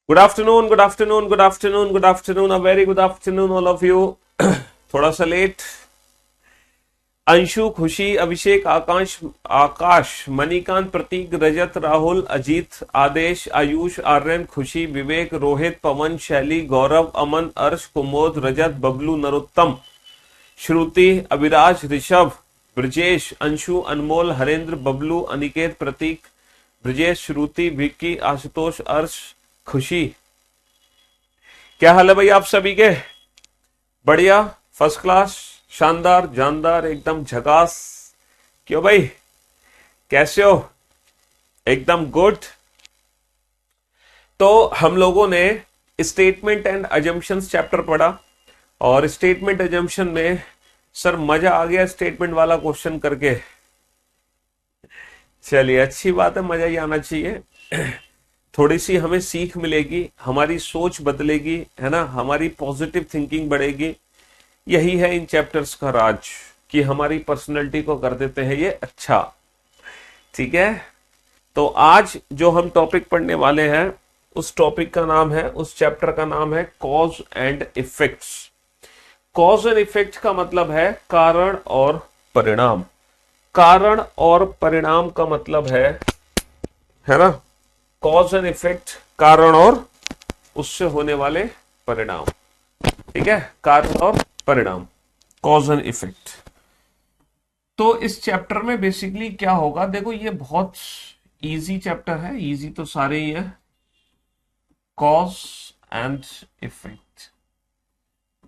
Good afternoon, good afternoon, good afternoon, good afternoon, a very good afternoon all of you. थोड़ा सा late. Anshu, खुशी, अभिषेक, आकाश, आकाश, मणिकांत, प्रतीक, रजत, राहुल, अजीत, आदेश, आयुष, आर्यन, खुशी, विवेक, रोहित, पवन, शैली, गौरव, अमन, अर्श, कुमोद, रजत, बबलू, नरोत्तम, श्रुति, अविराज, ऋषभ, ब्रजेश, अंशु, अनमोल, हरेंद्र, बबलू, अनिकेत, प्रतीक, ब्रजेश, श्रुति, विक्की, आशुतोष, अर्श, खुशी। क्या हाल है भाई आप सभी के? बढ़िया, फर्स्ट क्लास, शानदार, जानदार, एकदम झकास। क्यों भाई, कैसे हो? एकदम गुड। तो हम लोगों ने स्टेटमेंट एंड अजम्पशंस चैप्टर पढ़ा और स्टेटमेंट अजम्पशन में सर मजा आ गया स्टेटमेंट वाला क्वेश्चन करके। चलिए, अच्छी बात है, मजा ही आना चाहिए। थोड़ी सी हमें सीख मिलेगी, हमारी सोच बदलेगी, है ना, हमारी पॉजिटिव थिंकिंग बढ़ेगी। यही है इन चैप्टर्स का राज कि हमारी पर्सनैलिटी को कर देते हैं ये अच्छा। ठीक है, तो आज जो हम टॉपिक पढ़ने वाले हैं उस टॉपिक का नाम है, उस चैप्टर का नाम है cause and effects. Cause and effect का मतलब है कारण और परिणाम। कारण और परिणाम का मतलब है ना, कॉज एंड इफेक्ट, कारण और उससे होने वाले परिणाम। ठीक है, कारण और परिणाम, कॉज एंड इफेक्ट। तो इस चैप्टर में बेसिकली क्या होगा, देखो ये बहुत इजी चैप्टर है, इजी तो सारे ही है। कॉज एंड इफेक्ट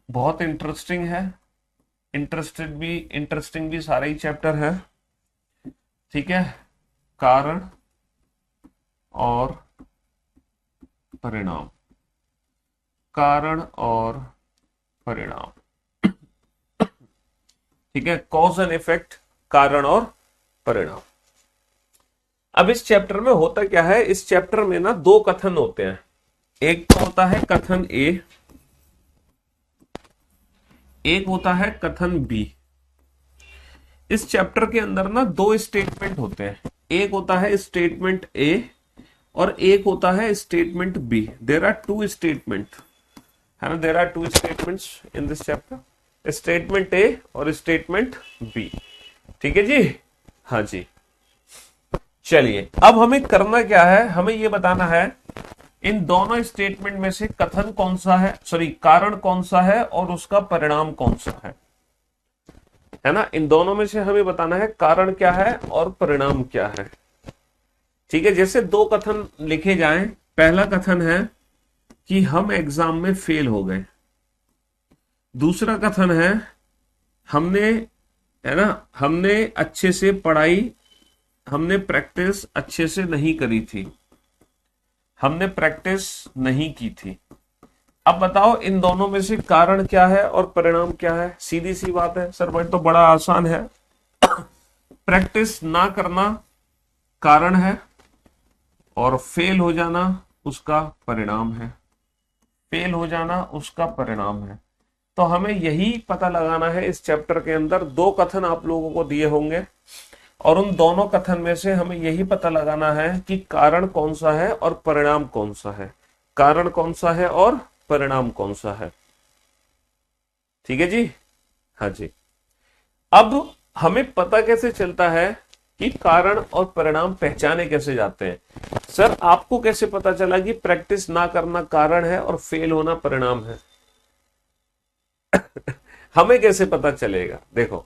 बहुत इंटरेस्टिंग है, इंटरेस्टिंग भी सारे ही चैप्टर है। ठीक है, कारण और परिणाम, कारण और परिणाम। ठीक है, कॉज एंड इफेक्ट, कारण और परिणाम। अब इस चैप्टर में होता क्या है, इस चैप्टर में ना दो कथन होते हैं। एक तो होता है कथन ए, एक होता है कथन बी। इस चैप्टर के अंदर ना दो स्टेटमेंट होते हैं, एक होता है स्टेटमेंट ए और एक होता है statement B. There are two statement, है ना, there are two statements in this chapter, statement A और स्टेटमेंट बी। ठीक है जी, हाँ जी। चलिए, अब हमें करना क्या है, हमें यह बताना है इन दोनों स्टेटमेंट में से कथन कौन सा है, सॉरी कारण कौन सा है और उसका परिणाम कौन सा है ना। इन दोनों में से हमें बताना है कारण क्या है और परिणाम क्या है। ठीक है, जैसे दो कथन लिखे जाएं। पहला कथन है कि हम एग्जाम में फेल हो गए। दूसरा कथन है हमने, है ना, हमने अच्छे से पढ़ाई, हमने प्रैक्टिस अच्छे से नहीं करी थी, हमने प्रैक्टिस नहीं की थी। अब बताओ इन दोनों में से कारण क्या है और परिणाम क्या है। सीधी सी बात है सर, भाई तो बड़ा आसान है। प्रैक्टिस ना करना कारण है और फेल हो जाना उसका परिणाम है, फेल हो जाना उसका परिणाम है। तो हमें यही पता लगाना है। इस चैप्टर के अंदर दो कथन आप लोगों को दिए होंगे और उन दोनों कथन में से हमें यही पता लगाना है कि कारण कौन सा है और परिणाम कौन सा है, कारण कौन सा है और परिणाम कौन सा है। ठीक है जी, हाँ जी। अब हमें पता कैसे चलता है कि कारण और परिणाम पहचाने कैसे जाते हैं। सर आपको कैसे पता चला कि प्रैक्टिस ना करना कारण है और फेल होना परिणाम है? हमें कैसे पता चलेगा? देखो,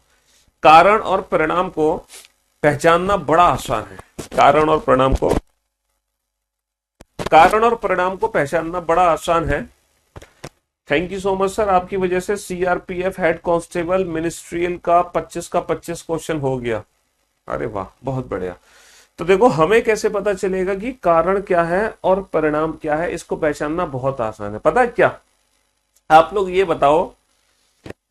कारण और परिणाम को पहचानना बड़ा आसान है। कारण और परिणाम को पहचानना बड़ा आसान है। Thank you so much sir, आपकी वजह से सीआरपीएफ हेड कांस्टेबल मिनिस्ट्रियल का 25 का 25 क्वेश्चन हो गया। अरे वाह, बहुत बढ़िया। तो देखो, हमें कैसे पता चलेगा कि कारण क्या है और परिणाम क्या है, इसको पहचानना बहुत आसान है। पता है क्या, आप लोग ये बताओ,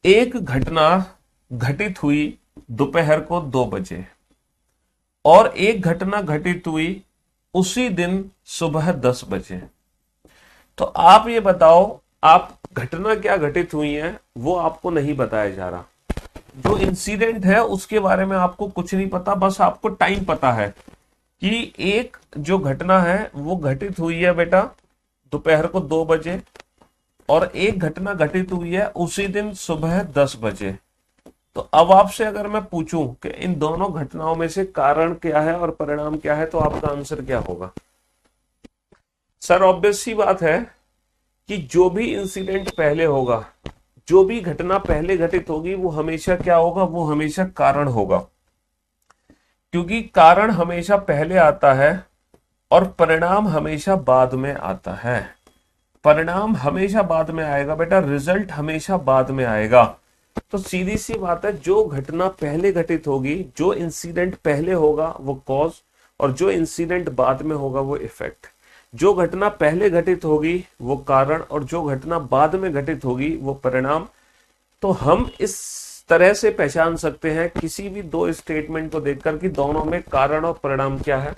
एक घटना घटित हुई दोपहर को 2 बजे और एक घटना घटित हुई उसी दिन सुबह 10 बजे। तो आप ये बताओ, आप घटना क्या घटित हुई है वो आपको नहीं बताया जा रहा। जो इंसिडेंट है उसके बारे में आपको कुछ नहीं पता, बस आपको टाइम पता है कि एक जो घटना है वो घटित हुई है बेटा दोपहर को 2 बजे, और एक घटना घटित हुई है उसी दिन सुबह 10 बजे। तो अब आपसे अगर मैं पूछूं कि इन दोनों घटनाओं में से कारण क्या है और परिणाम क्या है, तो आपका आंसर क्या होगा? सर ऑब्वियस सी बात है कि जो भी इंसिडेंट पहले होगा, जो भी घटना पहले घटित होगी, वो हमेशा क्या होगा? वो हमेशा कारण होगा, क्योंकि कारण हमेशा पहले आता है और परिणाम हमेशा बाद में आता है। परिणाम हमेशा बाद में आएगा बेटा, रिजल्ट हमेशा बाद में आएगा। तो सीधी सी बात है, जो घटना पहले घटित होगी, जो इंसिडेंट पहले होगा वो कॉज, और जो इंसिडेंट बाद में होगा वो इफेक्ट। जो घटना पहले घटित होगी वो कारण, और जो घटना बाद में घटित होगी वो परिणाम। तो हम इस तरह से पहचान सकते हैं किसी भी दो स्टेटमेंट को देखकर कि दोनों में कारण और परिणाम क्या है।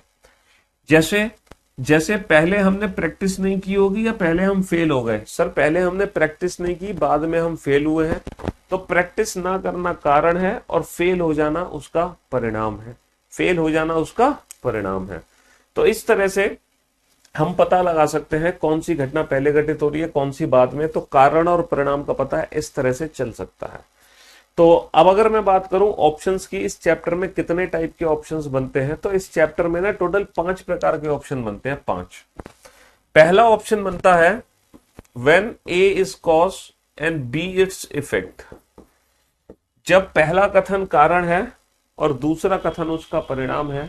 जैसे जैसे पहले हमने प्रैक्टिस नहीं की होगी या पहले हम फेल हो गए। सर पहले हमने प्रैक्टिस नहीं की, बाद में हम फेल हुए हैं, तो प्रैक्टिस ना करना कारण है और फेल हो जाना उसका परिणाम है। फेल हो जाना उसका परिणाम है। तो इस तरह से हम पता लगा सकते हैं कौन सी घटना पहले घटित हो रही है, कौन सी बाद में। तो कारण और परिणाम का पता है इस तरह से चल सकता है। तो अब अगर मैं बात करूं ऑप्शंस की, इस चैप्टर में कितने टाइप के ऑप्शंस बनते हैं, तो इस चैप्टर में ना टोटल 5 प्रकार के ऑप्शन बनते हैं, 5। पहला ऑप्शन बनता है when A is cause and B its effect. जब पहला कथन कारण है और दूसरा कथन उसका परिणाम है,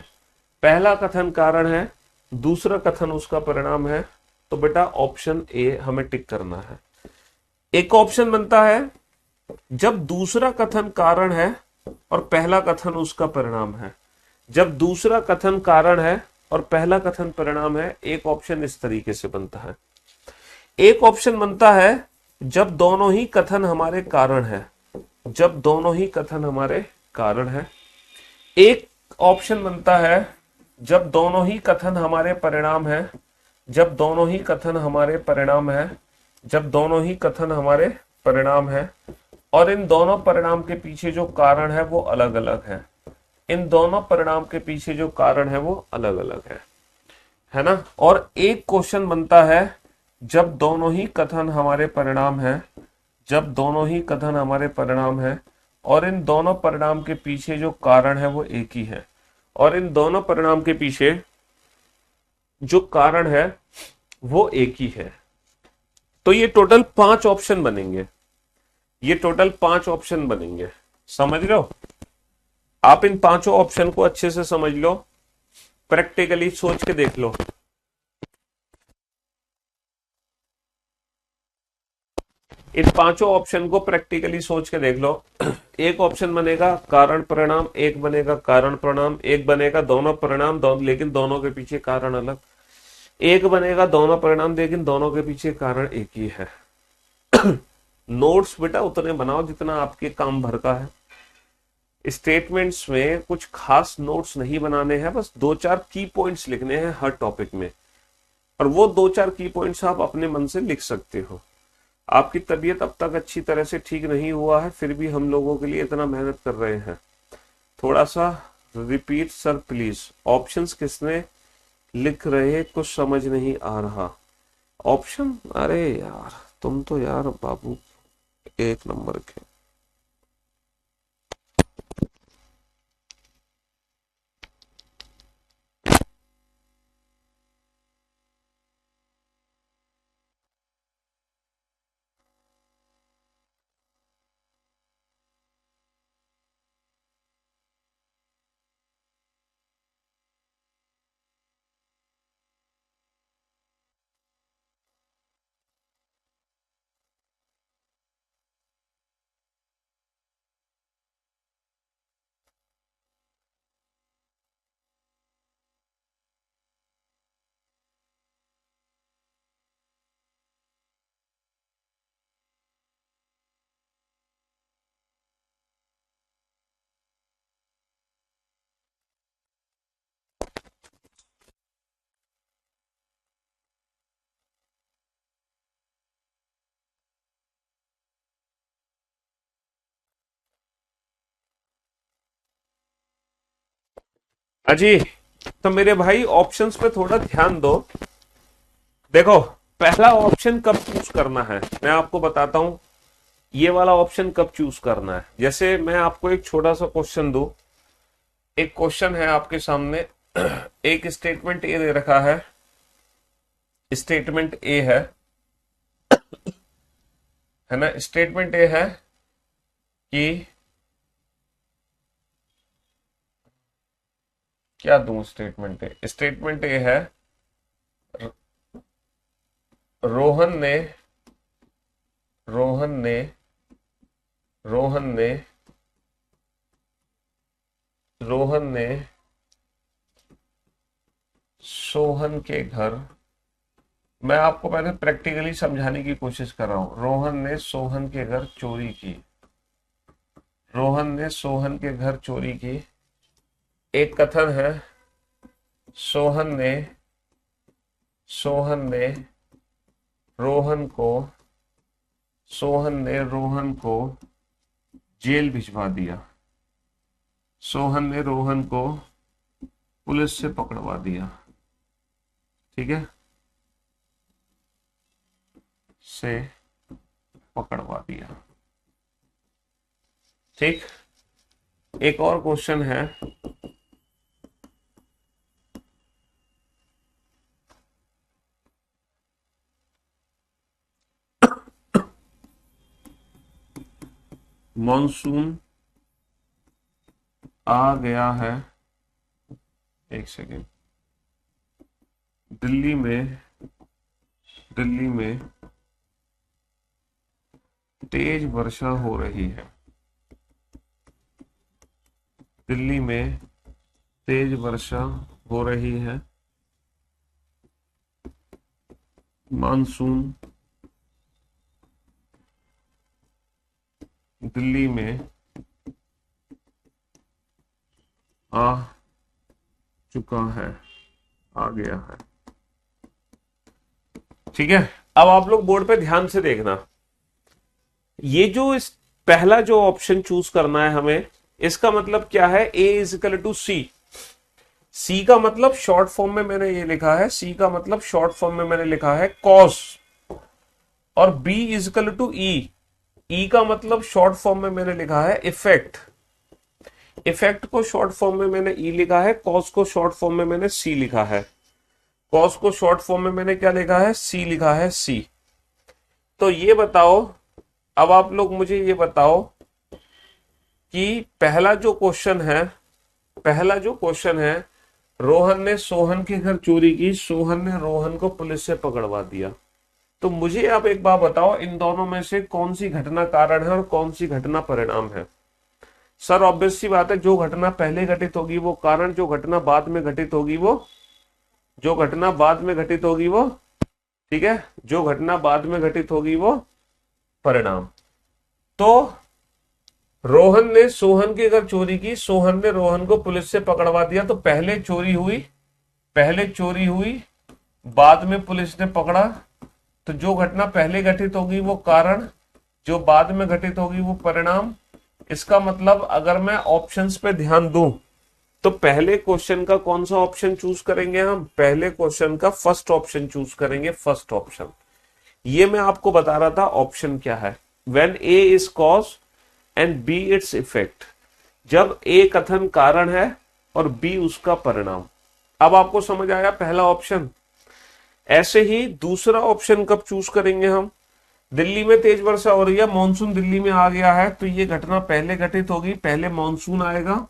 पहला कथन कारण है, दूसरा कथन उसका परिणाम है, तो बेटा ऑप्शन ए हमें टिक करना है। एक ऑप्शन बनता है जब दूसरा कथन कारण है और पहला कथन उसका परिणाम है। जब दूसरा कथन कारण है और पहला कथन परिणाम है, एक ऑप्शन इस तरीके से बनता है। एक ऑप्शन बनता है जब दोनों ही कथन हमारे कारण है। जब दोनों ही कथन हमारे कारण है। एक ऑप्शन बनता है जब दोनों ही कथन हमारे परिणाम है। जब दोनों ही कथन हमारे परिणाम है। जब दोनों ही कथन हमारे परिणाम है और इन दोनों परिणाम के पीछे जो कारण है वो अलग अलग है। इन दोनों परिणाम के पीछे जो कारण है वो अलग अलग है ना। और एक क्वेश्चन बनता है जब दोनों ही कथन हमारे परिणाम है। जब दोनों ही कथन हमारे परिणाम है और इन दोनों परिणाम के पीछे जो कारण है वो एक ही है, और इन दोनों परिणाम के पीछे जो कारण है वो एक ही है। तो ये टोटल 5 ऑप्शन बनेंगे। ये टोटल 5 ऑप्शन बनेंगे, समझ रहे हो? आप इन 5 ऑप्शन को अच्छे से समझ लो, प्रैक्टिकली सोच के देख लो। इन 5 ऑप्शन को प्रैक्टिकली सोच के देख लो। एक ऑप्शन बनेगा कारण परिणाम, एक बनेगा कारण परिणाम, एक बनेगा दोनों परिणाम लेकिन दोनों के पीछे कारण अलग, एक बनेगा दोनों परिणाम लेकिन दोनों के पीछे कारण एक ही है। नोट्स बेटा उतने बनाओ जितना आपके काम भर का है। स्टेटमेंट्स में कुछ खास नोट्स नहीं बनाने हैं, बस 2-4 की पॉइंट्स लिखने हैं हर टॉपिक में, और वो 2-4 की पॉइंट्स आप अपने मन से लिख सकते हो। आपकी तबीयत अब तक अच्छी तरह से ठीक नहीं हुआ है, फिर भी हम लोगों के लिए इतना मेहनत कर रहे हैं। थोड़ा सा रिपीट सर प्लीज। ऑप्शंस किसने लिख रहे, कुछ समझ नहीं आ रहा। ऑप्शन, अरे यार तुम तो यार बाबू एक नंबर के। अजी, तो मेरे भाई ऑप्शंस पे थोड़ा ध्यान दो। देखो, पहला ऑप्शन कब चूज करना है मैं आपको बताता हूं। ये वाला ऑप्शन कब चूज करना है, जैसे मैं आपको एक छोटा सा क्वेश्चन दूं। एक क्वेश्चन है आपके सामने, एक स्टेटमेंट ए दे रखा है। स्टेटमेंट ए है ना, स्टेटमेंट ए है कि क्या दूं स्टेटमेंट ए? स्टेटमेंट ए है रोहन ने रोहन ने रोहन ने रोहन ने सोहन के घर, मैं आपको पहले प्रैक्टिकली समझाने की कोशिश कर रहा हूं। रोहन ने सोहन के घर चोरी की। रोहन ने सोहन के घर चोरी की। एक कथन है सोहन ने सोहन ने रोहन को सोहन ने रोहन को जेल भिजवा दिया। सोहन ने रोहन को पुलिस से पकड़वा दिया। ठीक है, से पकड़वा दिया। ठीक, एक और क्वेश्चन है। मॉनसून आ गया है, एक सेकेंड। दिल्ली में तेज वर्षा हो रही है। दिल्ली में तेज वर्षा हो रही है। मानसून दिल्ली में आ चुका है, आ गया है। ठीक है, अब आप लोग बोर्ड पे ध्यान से देखना। ये जो इस पहला जो ऑप्शन चूज करना है हमें, इसका मतलब क्या है? ए इज इक्वल टू सी। सी का मतलब शॉर्ट फॉर्म में मैंने ये लिखा है, सी का मतलब शॉर्ट फॉर्म में मैंने लिखा है कॉस। और बी इज इक्वल टू ई। ई का मतलब शॉर्ट फॉर्म में मैंने लिखा है इफेक्ट। इफेक्ट को शॉर्ट फॉर्म में मैंने ई लिखा है, कॉस को शॉर्ट फॉर्म में मैंने सी लिखा है। कॉस को शॉर्ट फॉर्म में मैंने क्या लिखा है? सी लिखा है, सी। तो ये बताओ, अब आप लोग मुझे ये बताओ कि पहला जो क्वेश्चन है, रोहन ने सोहन के घर चोरी की, सोहन ने रोहन को पुलिस से पकड़वा दिया। तो मुझे आप एक बात बताओ, इन दोनों में से कौन सी घटना कारण है और कौन सी घटना परिणाम है? सर ऑब्वियस सी बात है, जो घटना पहले घटित होगी वो कारण, जो घटना बाद में घटित होगी वो ठीक है, जो घटना बाद में घटित होगी वो परिणाम। तो रोहन ने सोहन के घर चोरी की, सोहन ने रोहन को पुलिस से पकड़वा दिया। तो पहले चोरी हुई, बाद में पुलिस ने पकड़ा। तो जो घटना पहले घटित होगी वो कारण, जो बाद में घटित होगी वो परिणाम। इसका मतलब अगर मैं ऑप्शंस पे ध्यान दूं तो पहले क्वेश्चन का कौन सा ऑप्शन चूज करेंगे? हम पहले क्वेश्चन का फर्स्ट ऑप्शन चूज करेंगे, फर्स्ट ऑप्शन। ये मैं आपको बता रहा था ऑप्शन क्या है। When A is cause and B its effect, जब ए कथन कारण है और बी उसका परिणाम। अब आपको समझ आया पहला ऑप्शन। ऐसे ही दूसरा ऑप्शन कब चूज करेंगे हम? दिल्ली में तेज वर्षा हो रही है, मानसून दिल्ली में आ गया है, तो ये घटना पहले घटित होगी, पहले मानसून आएगा,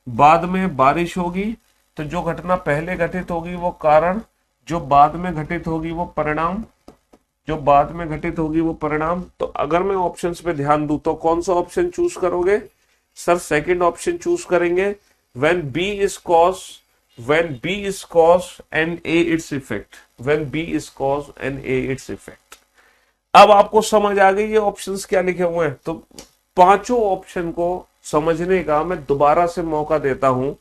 बाद में बारिश होगी। तो जो घटना पहले घटित होगी वो कारण, जो बाद में घटित होगी वो परिणाम, जो बाद में घटित होगी वो परिणाम। तो अगर मैं ऑप्शंस पे ध्यान दूं तो कौन सा ऑप्शन चूज करोगे? सर सेकंड ऑप्शन चूज करेंगे। When B is cause and A its effect, when B is cause and A its effect. अब आपको समझ आ गई ये ऑप्शंस क्या लिखे हुए हैं? तो पांचों ऑप्शन को समझने का मैं दोबारा से मौका देता हूं।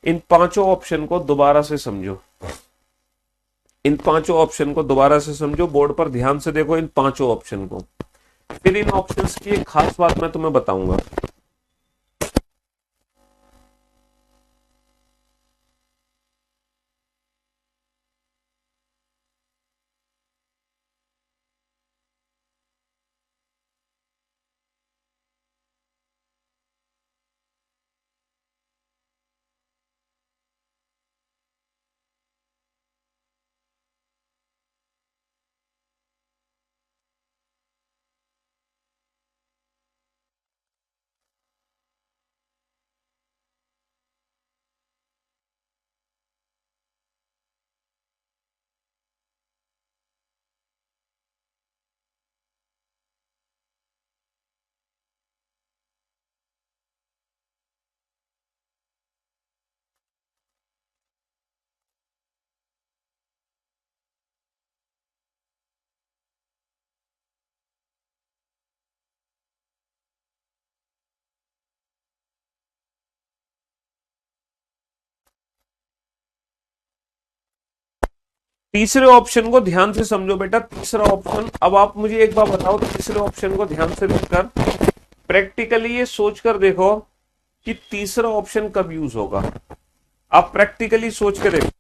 इन पांचों ऑप्शन को दोबारा से समझो, इन पांचों ऑप्शन को दोबारा से समझो, बोर्ड पर ध्यान से देखो इन पांचों ऑप्शन को। फिर इन ऑप्शंस की एक खास बात मैं तुम्हें बताऊंगा। तीसरे ऑप्शन को ध्यान से समझो बेटा, तीसरा ऑप्शन। अब आप मुझे एक बार बताओ, तीसरे ऑप्शन को ध्यान से देखकर प्रैक्टिकली ये सोचकर देखो कि तीसरा ऑप्शन कब यूज होगा। आप प्रैक्टिकली सोच के देखो।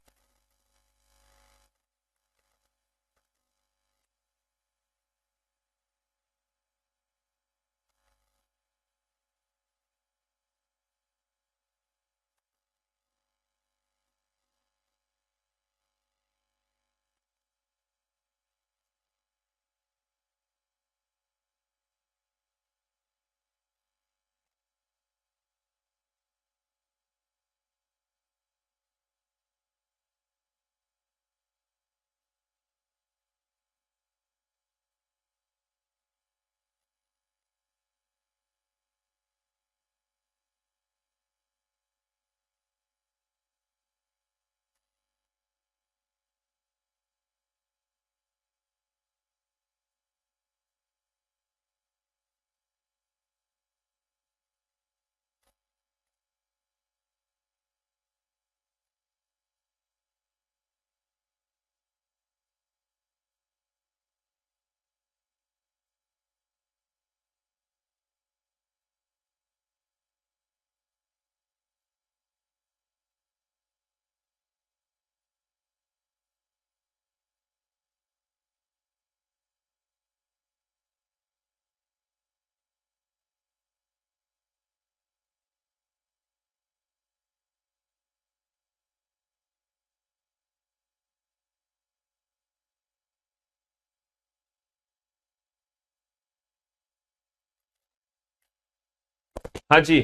हाँ जी।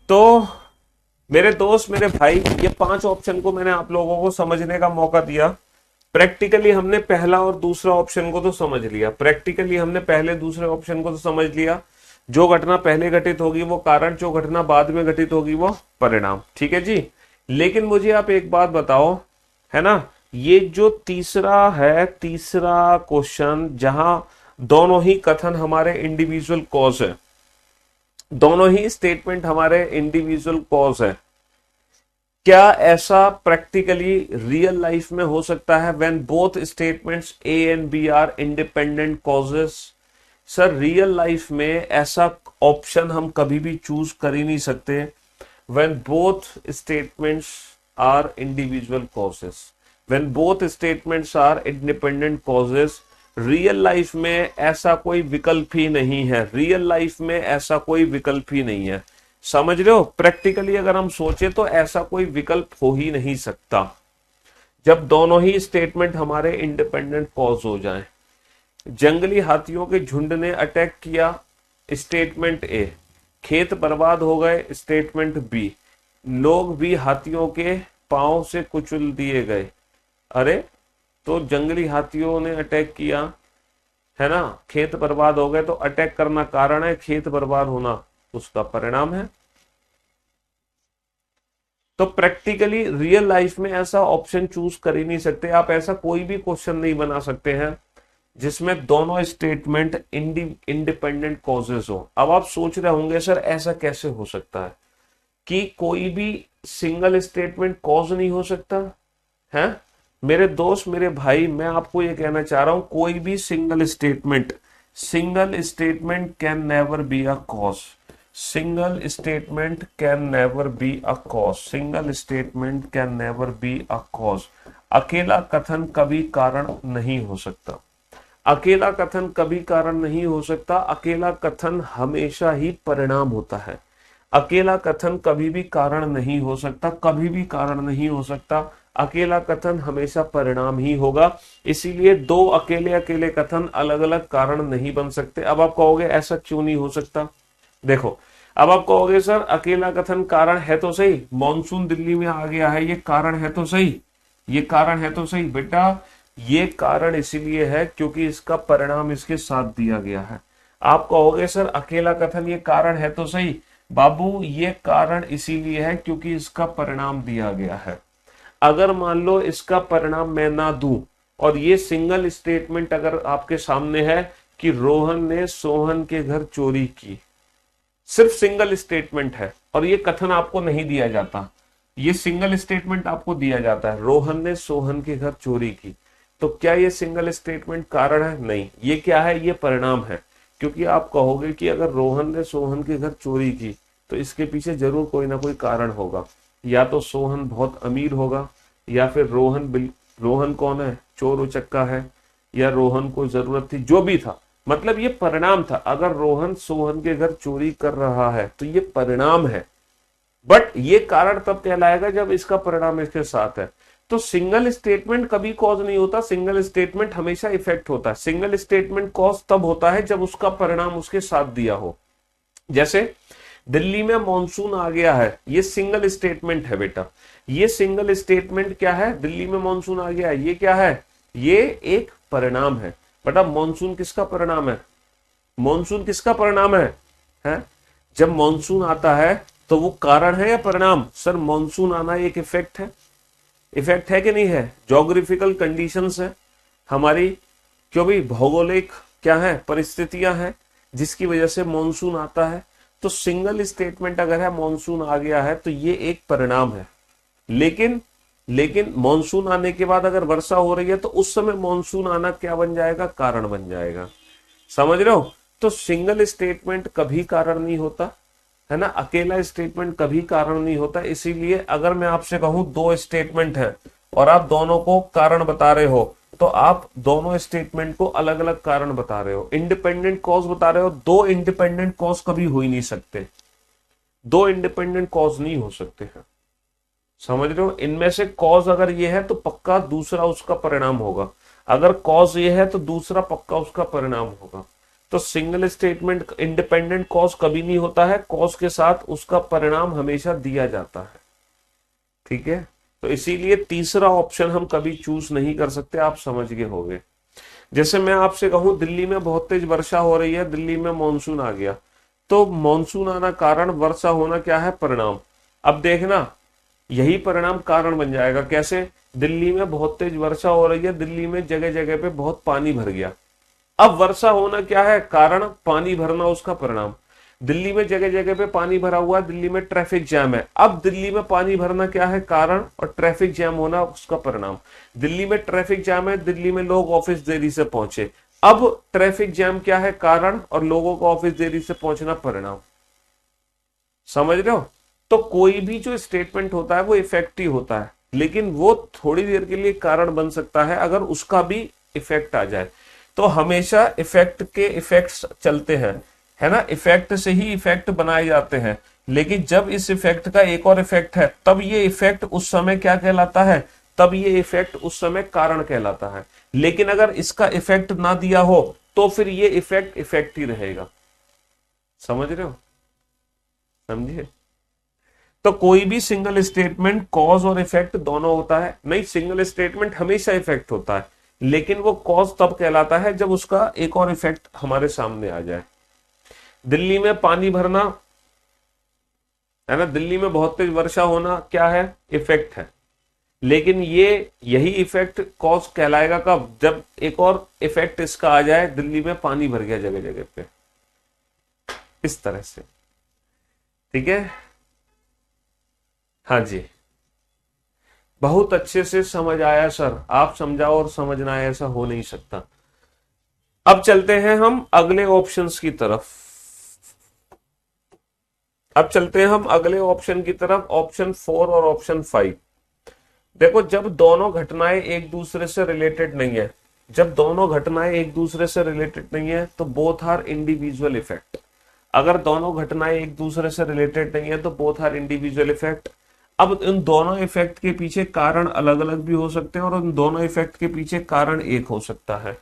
तो मेरे दोस्त, मेरे भाई, ये 5 ऑप्शन को मैंने आप लोगों को समझने का मौका दिया। प्रैक्टिकली हमने पहला और दूसरा ऑप्शन को तो समझ लिया, प्रैक्टिकली हमने पहले दूसरे ऑप्शन को तो समझ लिया। जो घटना पहले घटित होगी वो कारण, जो घटना बाद में घटित होगी वो परिणाम। ठीक है जी। लेकिन मुझे आप एक बात बताओ, है ना, ये जो तीसरा है, तीसरा क्वेश्चन, जहां दोनों ही कथन हमारे इंडिविजुअल कॉज है, दोनों ही स्टेटमेंट हमारे इंडिविजुअल कॉज है, क्या ऐसा प्रैक्टिकली रियल लाइफ में हो सकता है when both statements A and B are independent causes? Sir real life में ऐसा ऑप्शन हम कभी भी चूज कर ही नहीं सकते when both statements are individual causes, when both statements are independent causes. Real life में ऐसा कोई विकल्प ही नहीं है, रियल लाइफ में ऐसा कोई विकल्प ही नहीं है। समझ रहे हो? प्रैक्टिकली अगर हम सोचे तो ऐसा कोई विकल्प हो ही नहीं सकता जब दोनों ही स्टेटमेंट हमारे इंडिपेंडेंट कॉज हो जाएं। जंगली हाथियों के झुंड ने अटैक किया, स्टेटमेंट ए। खेत बर्बाद हो गए, स्टेटमेंट बी। लोग भी हाथियों के पांव से कुचल दिए गए। अरे, तो जंगली हाथियों ने अटैक किया, है ना, खेत बर्बाद हो गए, तो अटैक करना कारण है, खेत बर्बाद होना उसका परिणाम है। तो प्रैक्टिकली रियल लाइफ में ऐसा ऑप्शन चूज कर ही नहीं सकते आप, ऐसा कोई भी क्वेश्चन नहीं बना सकते हैं जिसमें दोनों स्टेटमेंट इंडिपेंडेंट कॉजेस हो। अब आप सोच रहे होंगे सर ऐसा कैसे हो सकता है कि कोई भी सिंगल स्टेटमेंट कॉज नहीं हो सकता है? मेरे दोस्त, मेरे भाई, मैं आपको ये कहना चाह रहा हूं, कोई भी single statement can never be a cause. Single statement can never be a cause, single statement can never be a cause. अकेला कथन कभी कारण नहीं हो सकता, अकेला कथन कभी कारण नहीं हो सकता, अकेला कथन हमेशा ही परिणाम होता है। अकेला कथन कभी भी कारण नहीं हो सकता, कभी भी कारण नहीं हो सकता, अकेला कथन हमेशा परिणाम ही होगा। इसीलिए दो अकेले अकेले कथन अलग अलग कारण नहीं बन सकते। अब आप कहोगे ऐसा क्यों नहीं हो सकता? देखो, अब आप कहोगे सर अकेला कथन कारण है तो सही, मॉनसून दिल्ली में आ गया है, ये कारण है तो सही, ये कारण है तो सही। बेटा, ये कारण इसीलिए है क्योंकि इसका परिणाम इसके साथ दिया गया है। आप कहोगे सर अकेला कथन ये कारण है तो सही, बाबू ये कारण इसीलिए है क्योंकि इसका परिणाम दिया गया है। अगर मान लो इसका परिणाम मैं ना दूं और ये सिंगल स्टेटमेंट अगर आपके सामने है कि रोहन ने सोहन के घर चोरी की, सिर्फ सिंगल स्टेटमेंट है और ये कथन आपको नहीं दिया जाता, ये सिंगल स्टेटमेंट आपको दिया जाता है, रोहन ने सोहन के घर चोरी की, तो क्या ये सिंगल स्टेटमेंट कारण है? नहीं, ये क्या है, ये परिणाम है। क्योंकि आप कहोगे कि अगर रोहन ने सोहन के घर चोरी की तो इसके पीछे जरूर कोई ना कोई कारण होगा, या तो सोहन बहुत अमीर होगा, या फिर रोहन कौन है, चोर उचक्का है, या रोहन को जरूरत थी, जो भी था, मतलब ये परिणाम था। अगर रोहन सोहन के घर चोरी कर रहा है तो ये परिणाम है, बट ये कारण तब कहलाएगा जब इसका परिणाम इसके साथ है। तो सिंगल स्टेटमेंट कभी कॉज नहीं होता, सिंगल स्टेटमेंट हमेशा इफेक्ट होता है। सिंगल स्टेटमेंट कॉज तब होता है जब उसका परिणाम उसके साथ दिया हो। जैसे दिल्ली में मॉनसून आ गया है, ये सिंगल स्टेटमेंट है बेटा, ये सिंगल स्टेटमेंट क्या है, दिल्ली में मॉनसून आ गया है, ये क्या है, ये एक परिणाम है। बेटा मॉनसून किसका परिणाम है, मॉनसून किसका परिणाम है? जब मॉनसून आता है तो वो कारण है या परिणाम? सर मॉनसून आना एक इफेक्ट है, इफेक्ट है कि नहीं है? ज्योग्राफिकल कंडीशंस है हमारी, क्यों भी भौगोलिक क्या है, परिस्थितियां हैं जिसकी वजह से मॉनसून आता है। तो सिंगल स्टेटमेंट अगर है मॉनसून आ गया है तो ये एक परिणाम है। लेकिन मॉनसून आने के बाद अगर वर्षा हो रही है तो उस समय मॉनसून आना क्या बन जाएगा, कारण बन जाएगा। समझ रहे हो? तो सिंगल स्टेटमेंट कभी कारण नहीं होता है ना, अकेला स्टेटमेंट कभी कारण नहीं होता। इसीलिए अगर मैं आपसे कहूं दो स्टेटमेंट है और आप दोनों को कारण बता रहे हो तो आप दोनों स्टेटमेंट को अलग अलग कारण बता रहे हो, इंडिपेंडेंट कॉज बता रहे हो। दो इंडिपेंडेंट कॉज कभी हो ही नहीं सकते, दो इंडिपेंडेंट कॉज नहीं हो सकते हैं। समझ रहे हो? इनमें से कॉज अगर ये है तो पक्का दूसरा उसका परिणाम होगा, अगर कॉज ये है तो दूसरा पक्का उसका परिणाम होगा। तो सिंगल स्टेटमेंट इंडिपेंडेंट कॉज कभी नहीं होता है, कॉज के साथ उसका परिणाम हमेशा दिया जाता है। ठीक है, तो इसीलिए तीसरा ऑप्शन हम कभी चूज नहीं कर सकते, आप समझ गए होंगे। जैसे मैं आपसे कहूं दिल्ली में बहुत तेज वर्षा हो रही है, दिल्ली में मॉनसून आ गया, तो मॉनसून आना कारण, वर्षा होना क्या है, परिणाम। अब देखना यही परिणाम कारण बन जाएगा। कैसे? दिल्ली में बहुत तेज वर्षा हो रही है, दिल्ली में जगह जगह पे बहुत पानी भर गया। अब वर्षा होना क्या है, कारण, पानी भरना उसका परिणाम। दिल्ली में जगह जगह पे पानी भरा हुआ है, दिल्ली में ट्रैफिक जैम है। अब दिल्ली में पानी भरना क्या है, कारण, और ट्रैफिक जैम होना उसका परिणाम। दिल्ली में ट्रैफिक जैम है, दिल्ली में लोग ऑफिस देरी से पहुंचे। अब ट्रैफिक जैम क्या है, कारण, और लोगों को ऑफिस देरी से पहुंचना परिणाम। समझ रहे हो? तो कोई भी जो स्टेटमेंट होता है वो इफेक्ट ही होता है, लेकिन वो थोड़ी देर के लिए कारण बन सकता है अगर उसका भी इफेक्ट आ जाए। तो हमेशा इफेक्ट के इफेक्ट्स चलते हैं, है ना, इफेक्ट से ही इफेक्ट बनाए जाते हैं। लेकिन जब इस इफेक्ट का एक और इफेक्ट है तब ये इफेक्ट उस समय क्या कहलाता है, तब ये इफेक्ट उस समय कारण कहलाता है। लेकिन अगर इसका इफेक्ट ना दिया हो तो फिर ये इफेक्ट इफेक्ट ही रहेगा। समझ रहे हो? समझिए? तो कोई भी सिंगल स्टेटमेंट कॉज और इफेक्ट दोनों होता है नहीं, सिंगल स्टेटमेंट हमेशा इफेक्ट होता है, लेकिन वो कॉज तब कहलाता है जब उसका एक और इफेक्ट हमारे सामने आ जाए। दिल्ली में पानी भरना है ना, दिल्ली में बहुत तेज वर्षा होना क्या है, इफेक्ट है। लेकिन यही इफेक्ट कॉज कहलाएगा कब, जब एक और इफेक्ट इसका आ जाए, दिल्ली में पानी भर गया जगह जगह पे, इस तरह से। ठीक है, हाँ जी, बहुत अच्छे से समझ आया सर, आप समझाओ और समझना है, ऐसा हो नहीं सकता। अब चलते हैं हम अगले ऑप्शंस की तरफ। अब चलते हैं हम अगले ऑप्शन की तरफ, ऑप्शन 4 और ऑप्शन 5। देखो, जब दोनों घटनाएं एक दूसरे से रिलेटेड नहीं है, जब दोनों घटनाएं एक दूसरे से रिलेटेड नहीं है तो बोथ आर इंडिविजुअल इफेक्ट। अगर दोनों घटनाएं एक दूसरे से रिलेटेड नहीं है तो बोथ आर इंडिविजुअल इफेक्ट। अब इन दोनों इफेक्ट के पीछे कारण अलग अलग भी हो सकते हैं और इन दोनों इफेक्ट के पीछे कारण एक हो सकता है।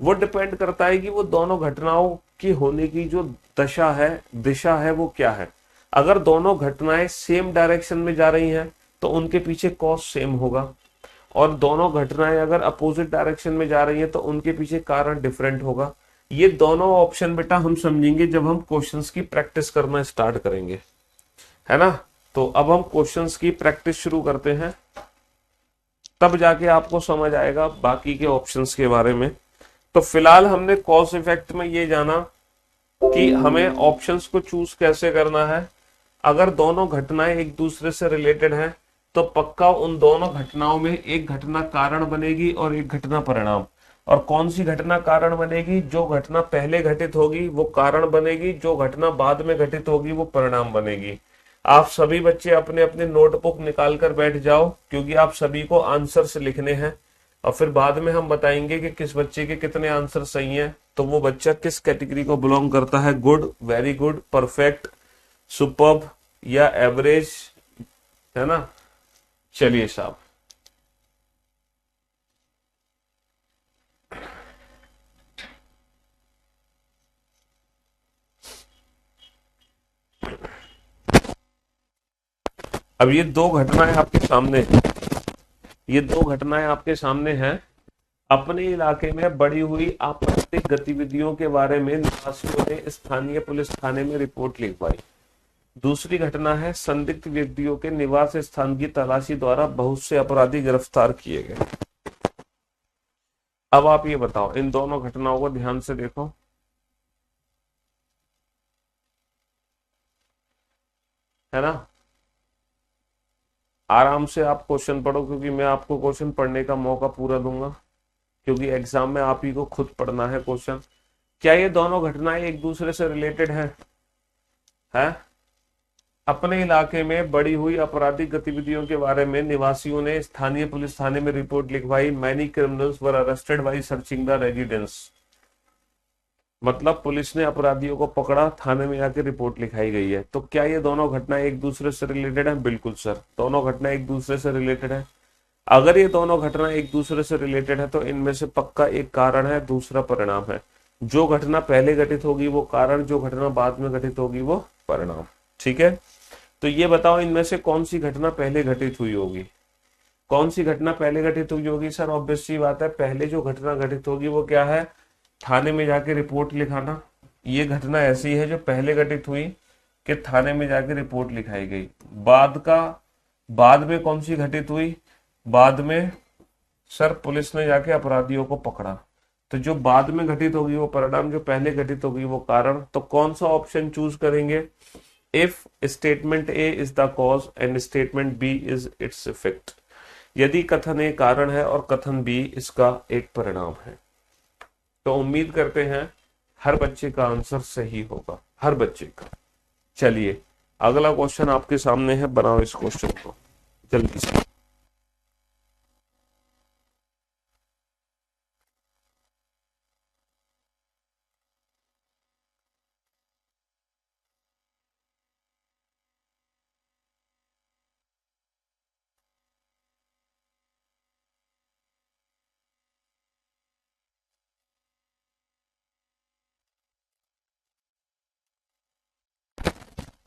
वो डिपेंड करता है कि वो दोनों घटनाओं की होने की जो दशा है, दिशा है, वो क्या है। अगर दोनों घटनाएं सेम डायरेक्शन में जा रही हैं तो उनके पीछे कॉज सेम होगा, और दोनों घटनाएं अगर अपोजिट डायरेक्शन में जा रही हैं तो उनके पीछे कारण डिफरेंट होगा। ये दोनों ऑप्शन बेटा हम समझेंगे जब हम क्वेश्चंस की प्रैक्टिस करना स्टार्ट करेंगे, है ना। तो अब हम क्वेश्चंस की प्रैक्टिस शुरू करते हैं, तब जाके आपको समझ आएगा बाकी के ऑप्शंस के बारे में। तो फिलहाल हमने कॉज इफेक्ट में ये जाना कि हमें ऑप्शंस को चूज कैसे करना है। अगर दोनों घटनाएं एक दूसरे से रिलेटेड हैं तो पक्का उन दोनों घटनाओं में एक घटना कारण बनेगी और एक घटना परिणाम। और कौन सी घटना कारण बनेगी? जो घटना पहले घटित होगी वो कारण बनेगी, जो घटना बाद में घटित होगी वो परिणाम बनेगी। आप सभी बच्चे अपने अपने नोटबुक निकाल कर बैठ जाओ, क्योंकि आप सभी को आंसर्स लिखने हैं और फिर बाद में हम बताएंगे कि किस बच्चे के कितने आंसर सही हैं, तो वो बच्चा किस कैटेगरी को बिलोंग करता है, good, very good, perfect, superb या एवरेज, है ना। चलिए साहब, अब ये दो घटनाएं आपके सामने हैं, ये दो घटनाएं आपके सामने हैं। अपने इलाके में बढ़ी हुई आपराधिक गतिविधियों के बारे में निवासियों ने स्थानीय पुलिस थाने में रिपोर्ट लिखवाई। दूसरी घटना है संदिग्ध व्यक्तियों के निवास स्थान की तलाशी द्वारा बहुत से अपराधी गिरफ्तार किए गए। अब आप ये बताओ, इन दोनों घटनाओं को ध्यान से देखो, है ना। आराम से आप क्वेश्चन पढ़ो, क्योंकि मैं आपको क्वेश्चन पढ़ने का मौका पूरा दूंगा, क्योंकि एग्जाम में आप ही को खुद पढ़ना है क्वेश्चन। क्या ये दोनों घटनाएं एक दूसरे से रिलेटेड है? अपने इलाके में बढ़ी हुई आपराधिक गतिविधियों के बारे में निवासियों ने स्थानीय पुलिस थाने में रिपोर्ट लिखवाई। Many criminals were arrested by searching the residence. मतलब पुलिस ने अपराधियों को पकड़ा, थाने में आके रिपोर्ट लिखाई गई है। तो क्या ये दोनों घटनाएं एक दूसरे से रिलेटेड है? बिल्कुल सर, दोनों घटनाएं एक दूसरे से रिलेटेड है। अगर ये दोनों घटनाएं एक दूसरे से रिलेटेड है तो इनमें से पक्का एक कारण है, दूसरा परिणाम है। जो घटना पहले घटित होगी वो कारण, जो घटना बाद में घटित होगी वो परिणाम। ठीक है, तो ये बताओ इनमें से कौन सी घटना पहले घटित हुई होगी? कौन सी घटना पहले घटित हुई होगी? सर ऑब्वियस सी बात है, पहले जो घटना घटित होगी वो क्या है? थाने में जाके रिपोर्ट लिखाना। ये घटना ऐसी है जो पहले घटित हुई कि थाने में जाके रिपोर्ट लिखाई गई। बाद में कौन सी घटित हुई? बाद में सर पुलिस ने जाके अपराधियों को पकड़ा। तो जो बाद में घटित होगी वो परिणाम, जो पहले घटित होगी वो कारण। तो कौन सा ऑप्शन चूज करेंगे? If statement A is the cause and statement B is its effect. यदि कथन ए कारण है और कथन बी इसका एक परिणाम है। तो उम्मीद करते हैं हर बच्चे का आंसर सही होगा, हर बच्चे का। चलिए अगला क्वेश्चन आपके सामने है, बनाओ इस क्वेश्चन को जल्दी से।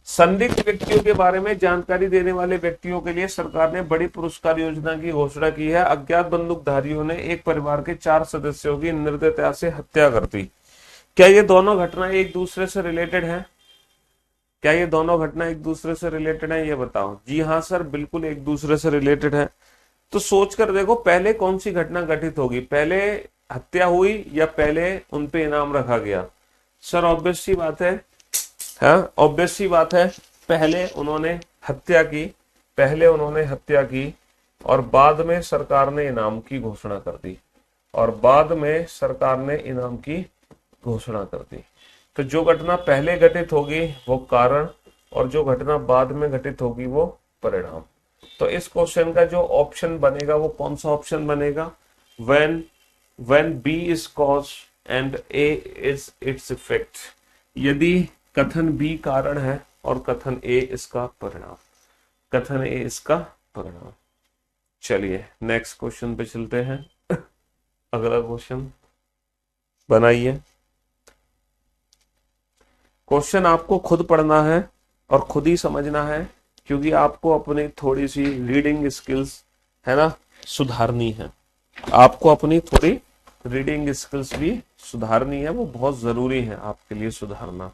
संदिग्ध व्यक्तियों के बारे में जानकारी देने वाले व्यक्तियों के लिए सरकार ने बड़ी पुरस्कार योजना की घोषणा की है। अज्ञात बंदूकधारियों ने एक परिवार के 4 सदस्यों की निर्दयता से हत्या कर दी। क्या ये दोनों घटनाएं एक दूसरे से रिलेटेड हैं? क्या ये दोनों घटना एक दूसरे से रिलेटेड है? ये बताओ। जी हाँ सर, बिल्कुल एक दूसरे से रिलेटेड है। तो सोच कर देखो, पहले कौन सी घटना घटित होगी? पहले हत्या हुई या पहले उन पे इनाम रखा गया? सर ऑब्वियस सी बात है, हाँ ऑब्वियस सी बात है, पहले उन्होंने हत्या की, पहले उन्होंने हत्या की और बाद में सरकार ने इनाम की घोषणा कर दी, और बाद में सरकार ने इनाम की घोषणा कर दी। तो जो घटना पहले घटित होगी वो कारण, और जो घटना बाद में घटित होगी वो परिणाम। तो इस क्वेश्चन का जो ऑप्शन बनेगा वो कौन सा ऑप्शन बनेगा? When when B is cause and A is its effect. यदि कथन बी कारण है और कथन ए इसका परिणाम, कथन ए इसका परिणाम। चलिए नेक्स्ट क्वेश्चन पे चलते हैं। अगला क्वेश्चन बनाइए। क्वेश्चन आपको खुद पढ़ना है और खुद ही समझना है, क्योंकि आपको अपनी थोड़ी सी रीडिंग स्किल्स, है ना, सुधारनी है। आपको अपनी थोड़ी रीडिंग स्किल्स भी सुधारनी है, वो बहुत जरूरी है आपके लिए सुधारना।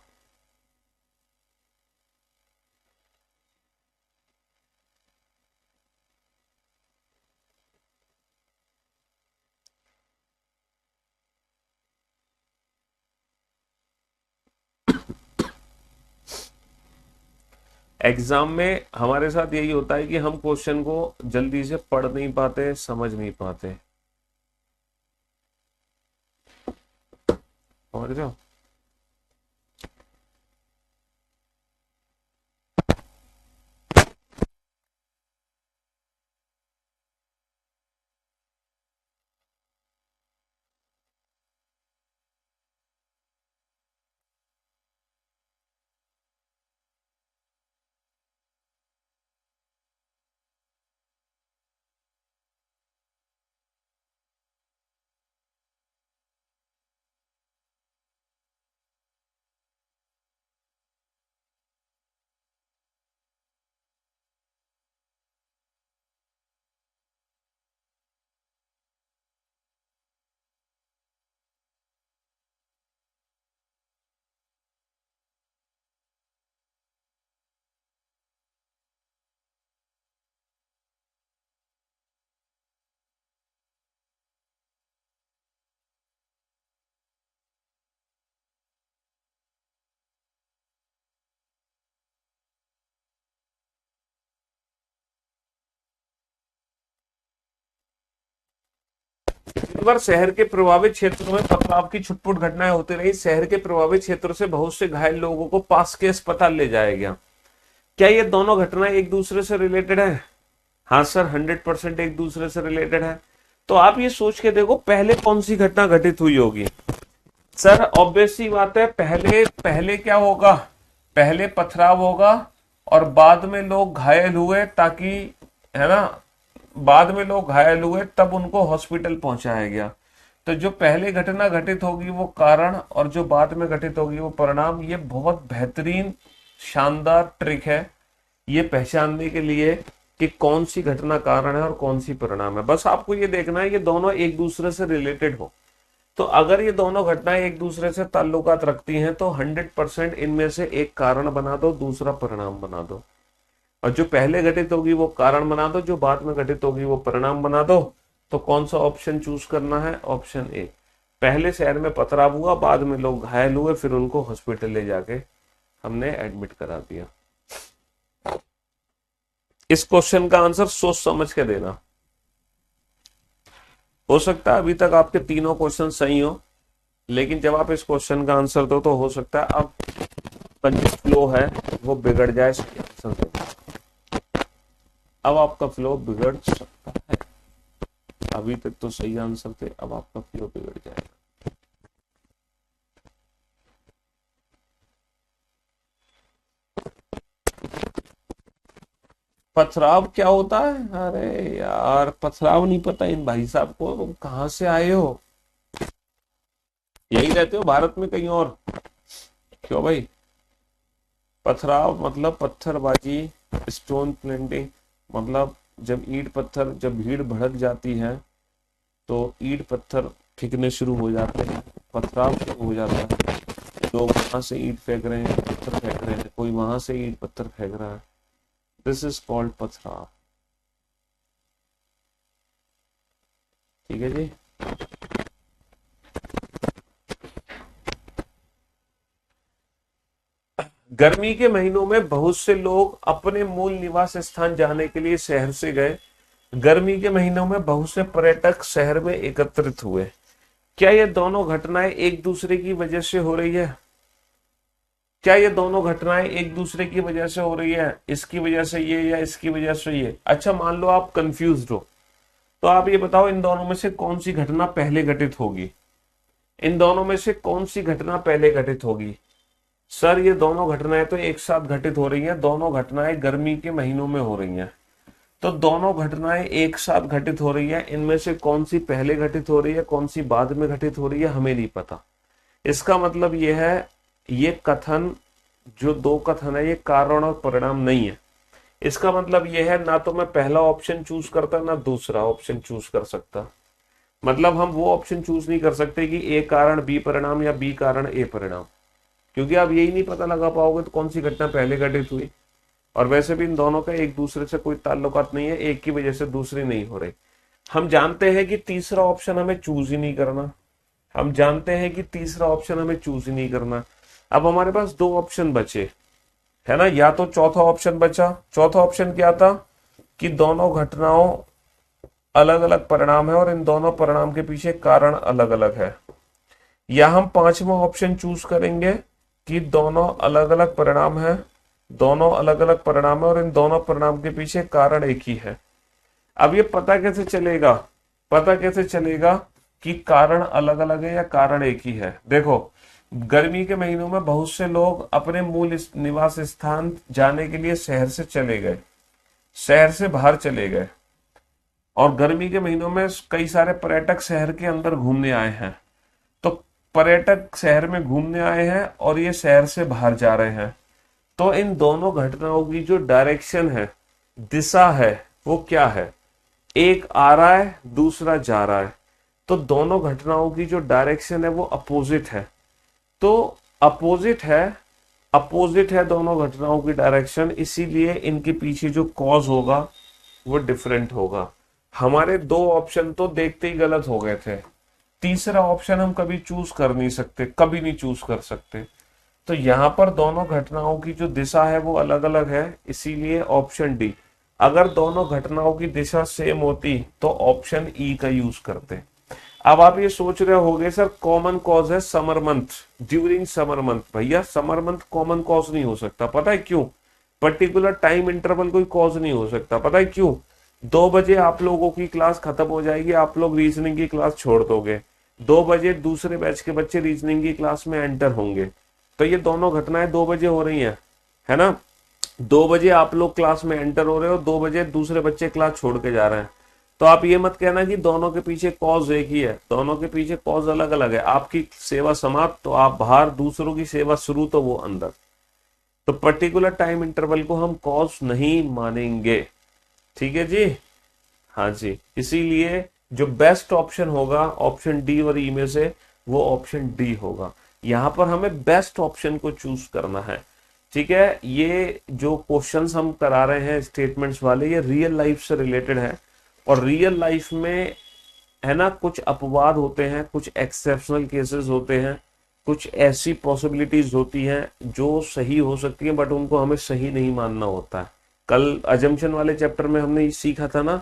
एग्जाम में हमारे साथ यही होता है कि हम क्वेश्चन को जल्दी से पढ़ नहीं पाते, समझ नहीं पाते। समझ रहे हो? दिन भर शहर के प्रभावित क्षेत्रों में पथराव की छुटपुट घटनाएं होती रही। शहर के प्रभावित क्षेत्रों से बहुत से घायल लोगों को पास के अस्पताल ले जाया गया। क्या ये दोनों घटनाएं एक दूसरे से रिलेटेड है? हाँ सर, 100% एक दूसरे से रिलेटेड है। तो आप ये सोच के देखो, पहले कौन सी घटना घटित हुई होगी? सर ऑब्वियस सी बात है, पहले पहले क्या होगा? पहले पथराव होगा और बाद में लोग घायल हुए, ताकि, है ना, बाद में लोग घायल हुए तब उनको हॉस्पिटल पहुंचाया गया। तो जो पहले घटना घटित होगी वो कारण, और जो बाद में घटित होगी वो परिणाम। ये बहुत बेहतरीन शानदार ट्रिक है ये पहचानने के लिए कि कौन सी घटना कारण है और कौन सी परिणाम है। बस आपको ये देखना है ये दोनों एक दूसरे से रिलेटेड हो। तो अगर ये दोनों घटनाएं एक दूसरे से ताल्लुकात रखती हैं तो 100% इनमें से एक कारण बना दो, दूसरा परिणाम बना दो। और जो पहले घटित होगी वो कारण बना दो, जो बाद में घटित होगी वो परिणाम बना दो। तो कौन सा ऑप्शन चूज करना है? Option A. पहले शहर में पथराव हुआ, बाद में लोग घायल हुए, फिर उनको हॉस्पिटल ले जाके हमने एडमिट करा दिया। इस क्वेश्चन का आंसर सोच समझ के देना। हो सकता है अभी तक आपके तीनों क्वेश्चन सही हो, लेकिन जब आप इस क्वेश्चन का आंसर दो तो हो सकता है अब का जो फ्लो है वो बिगड़ जाए इसके आंसर से। अब आपका फ्लो बिगड़ सकता है। अभी तक तो सही आंसर थे, अब आपका फ्लो बिगड़ जाएगा। पथराव क्या होता है? अरे यार, पथराव नहीं पता इन भाई साहब को, तुम कहां से आए हो? यही रहते हो भारत में कहीं और? क्यों भाई? पथराव मतलब पत्थरबाजी, स्टोन प्लेंटिंग, मतलब जब ईंट पत्थर, जब भीड़ भड़क जाती है तो ईंट पत्थर फेंकने शुरू हो जाते हैं, पथराव शुरू हो जाता है। लोग वहां से ईंट फेंक रहे हैं, पत्थर फेंक रहे हैं, कोई वहां से ईंट पत्थर फेंक रहा है। दिस इज कॉल्ड पथराव। ठीक है जी। गर्मी के महीनों में बहुत से लोग अपने मूल निवास स्थान जाने के लिए शहर से गए। गर्मी के महीनों में बहुत से पर्यटक शहर में एकत्रित हुए। क्या ये दोनों घटनाएं एक दूसरे की वजह से हो रही है? क्या ये दोनों घटनाएं एक दूसरे की वजह से हो रही है? इसकी वजह से ये या इसकी वजह से ये? अच्छा, मान लो आप कंफ्यूज हो, तो आप ये बताओ इन दोनों में से कौन सी घटना पहले घटित होगी? इन दोनों में से कौन सी घटना पहले घटित होगी? सर ये दोनों घटनाएं तो एक साथ घटित हो रही हैं, दोनों घटनाएं गर्मी के महीनों में हो रही हैं। तो दोनों घटनाएं एक साथ घटित हो रही है, इनमें से कौन सी पहले घटित हो रही है, कौन सी बाद में घटित हो रही है, हमें नहीं पता। इसका मतलब यह है, ये कथन, जो दो कथन है, ये कारण और परिणाम नहीं है। इसका मतलब यह है, ना तो मैं पहला ऑप्शन चूज करता ना दूसरा ऑप्शन चूज कर सकता। मतलब हम वो ऑप्शन चूज नहीं कर सकते कि ए कारण बी परिणाम या बी कारण ए परिणाम, क्योंकि आप यही नहीं पता लगा पाओगे तो कौन सी घटना पहले घटित हुई। और वैसे भी इन दोनों का एक दूसरे से कोई ताल्लुकात नहीं है, एक की वजह से दूसरी नहीं हो रही। हम जानते हैं कि तीसरा ऑप्शन हमें चूज ही नहीं करना। हम जानते हैं कि तीसरा ऑप्शन हमें चूज ही नहीं करना। अब हमारे पास दो ऑप्शन बचे। है ना। या तो चौथा ऑप्शन बचा, चौथा ऑप्शन क्या था कि दोनों घटनाओं अलग अलग परिणाम है और इन दोनों परिणाम के पीछे कारण अलग अलग है। या हम पांचवा ऑप्शन चूज करेंगे कि दोनों अलग अलग परिणाम है, दोनों अलग अलग परिणाम है और इन दोनों परिणाम के पीछे कारण एक ही है। अब ये पता कैसे चलेगा, पता कैसे चलेगा कि कारण अलग अलग है या कारण एक ही है। देखो, गर्मी के महीनों में बहुत से लोग अपने मूल निवास स्थान जाने के लिए शहर से चले गए, शहर से बाहर चले गए। और गर्मी के महीनों में कई सारे पर्यटक शहर के अंदर घूमने आए हैं। तो पर्यटक शहर में घूमने आए हैं और ये शहर से बाहर जा रहे हैं। तो इन दोनों घटनाओं की जो डायरेक्शन है, दिशा है, वो क्या है? एक आ रहा है, दूसरा जा रहा है। तो दोनों घटनाओं की जो डायरेक्शन है वो अपोजिट है। तो अपोजिट है, अपोजिट है दोनों घटनाओं की डायरेक्शन, इसीलिए इनके पीछे जो कॉज होगा वो डिफरेंट होगा। हमारे दो ऑप्शन तो देखते ही गलत हो गए थे। तीसरा ऑप्शन हम कभी चूज कर नहीं सकते, कभी नहीं चूज कर सकते। तो यहां पर दोनों घटनाओं की जो दिशा है वो अलग अलग है, इसीलिए ऑप्शन डी। अगर दोनों घटनाओं की दिशा सेम होती तो ऑप्शन ई का यूज करते। अब आप ये सोच रहे होगे सर कॉमन कॉज है summer month, during summer month. भैया समर मंथ कॉमन कॉज नहीं हो सकता, पता है क्यों? पर्टिकुलर टाइम इंटरवल कोई कॉज नहीं हो सकता, पता है क्यों? 2 बजे आप लोगों की क्लास खत्म हो जाएगी, आप लोग रीजनिंग की क्लास छोड़ दोगे, 2 बजे दूसरे बैच के बच्चे रीजनिंग की क्लास में एंटर होंगे। तो ये दोनों घटनाएं 2 बजे हो रही हैं, है ना। 2 बजे आप लोग क्लास में एंटर हो रहे हो, 2 बजे दूसरे बच्चे क्लास छोड़ के जा रहे हैं। तो आप ये मत कहना कि दोनों के पीछे कॉज एक ही है, दोनों के पीछे कॉज अलग अलग है। आपकी सेवा समाप्त तो आप बाहर, दूसरों की सेवा शुरू तो वो अंदर। तो पर्टिकुलर टाइम इंटरवल को हम कॉज नहीं मानेंगे, ठीक है जी। हाँ जी, इसीलिए जो बेस्ट ऑप्शन होगा ऑप्शन डी और ई में से, वो ऑप्शन डी होगा। यहां पर हमें बेस्ट ऑप्शन को चूज करना है, ठीक है। ये जो क्वेश्चंस हम करा रहे हैं स्टेटमेंट्स वाले, ये रियल लाइफ से रिलेटेड है। और रियल लाइफ में, है ना, कुछ अपवाद होते हैं, कुछ एक्सेप्शनल केसेस होते हैं, कुछ ऐसी पॉसिबिलिटीज होती हैं जो सही हो सकती हैं, बट उनको हमें सही नहीं मानना होता है। कल अजम्पशन वाले चैप्टर में हमने सीखा था ना,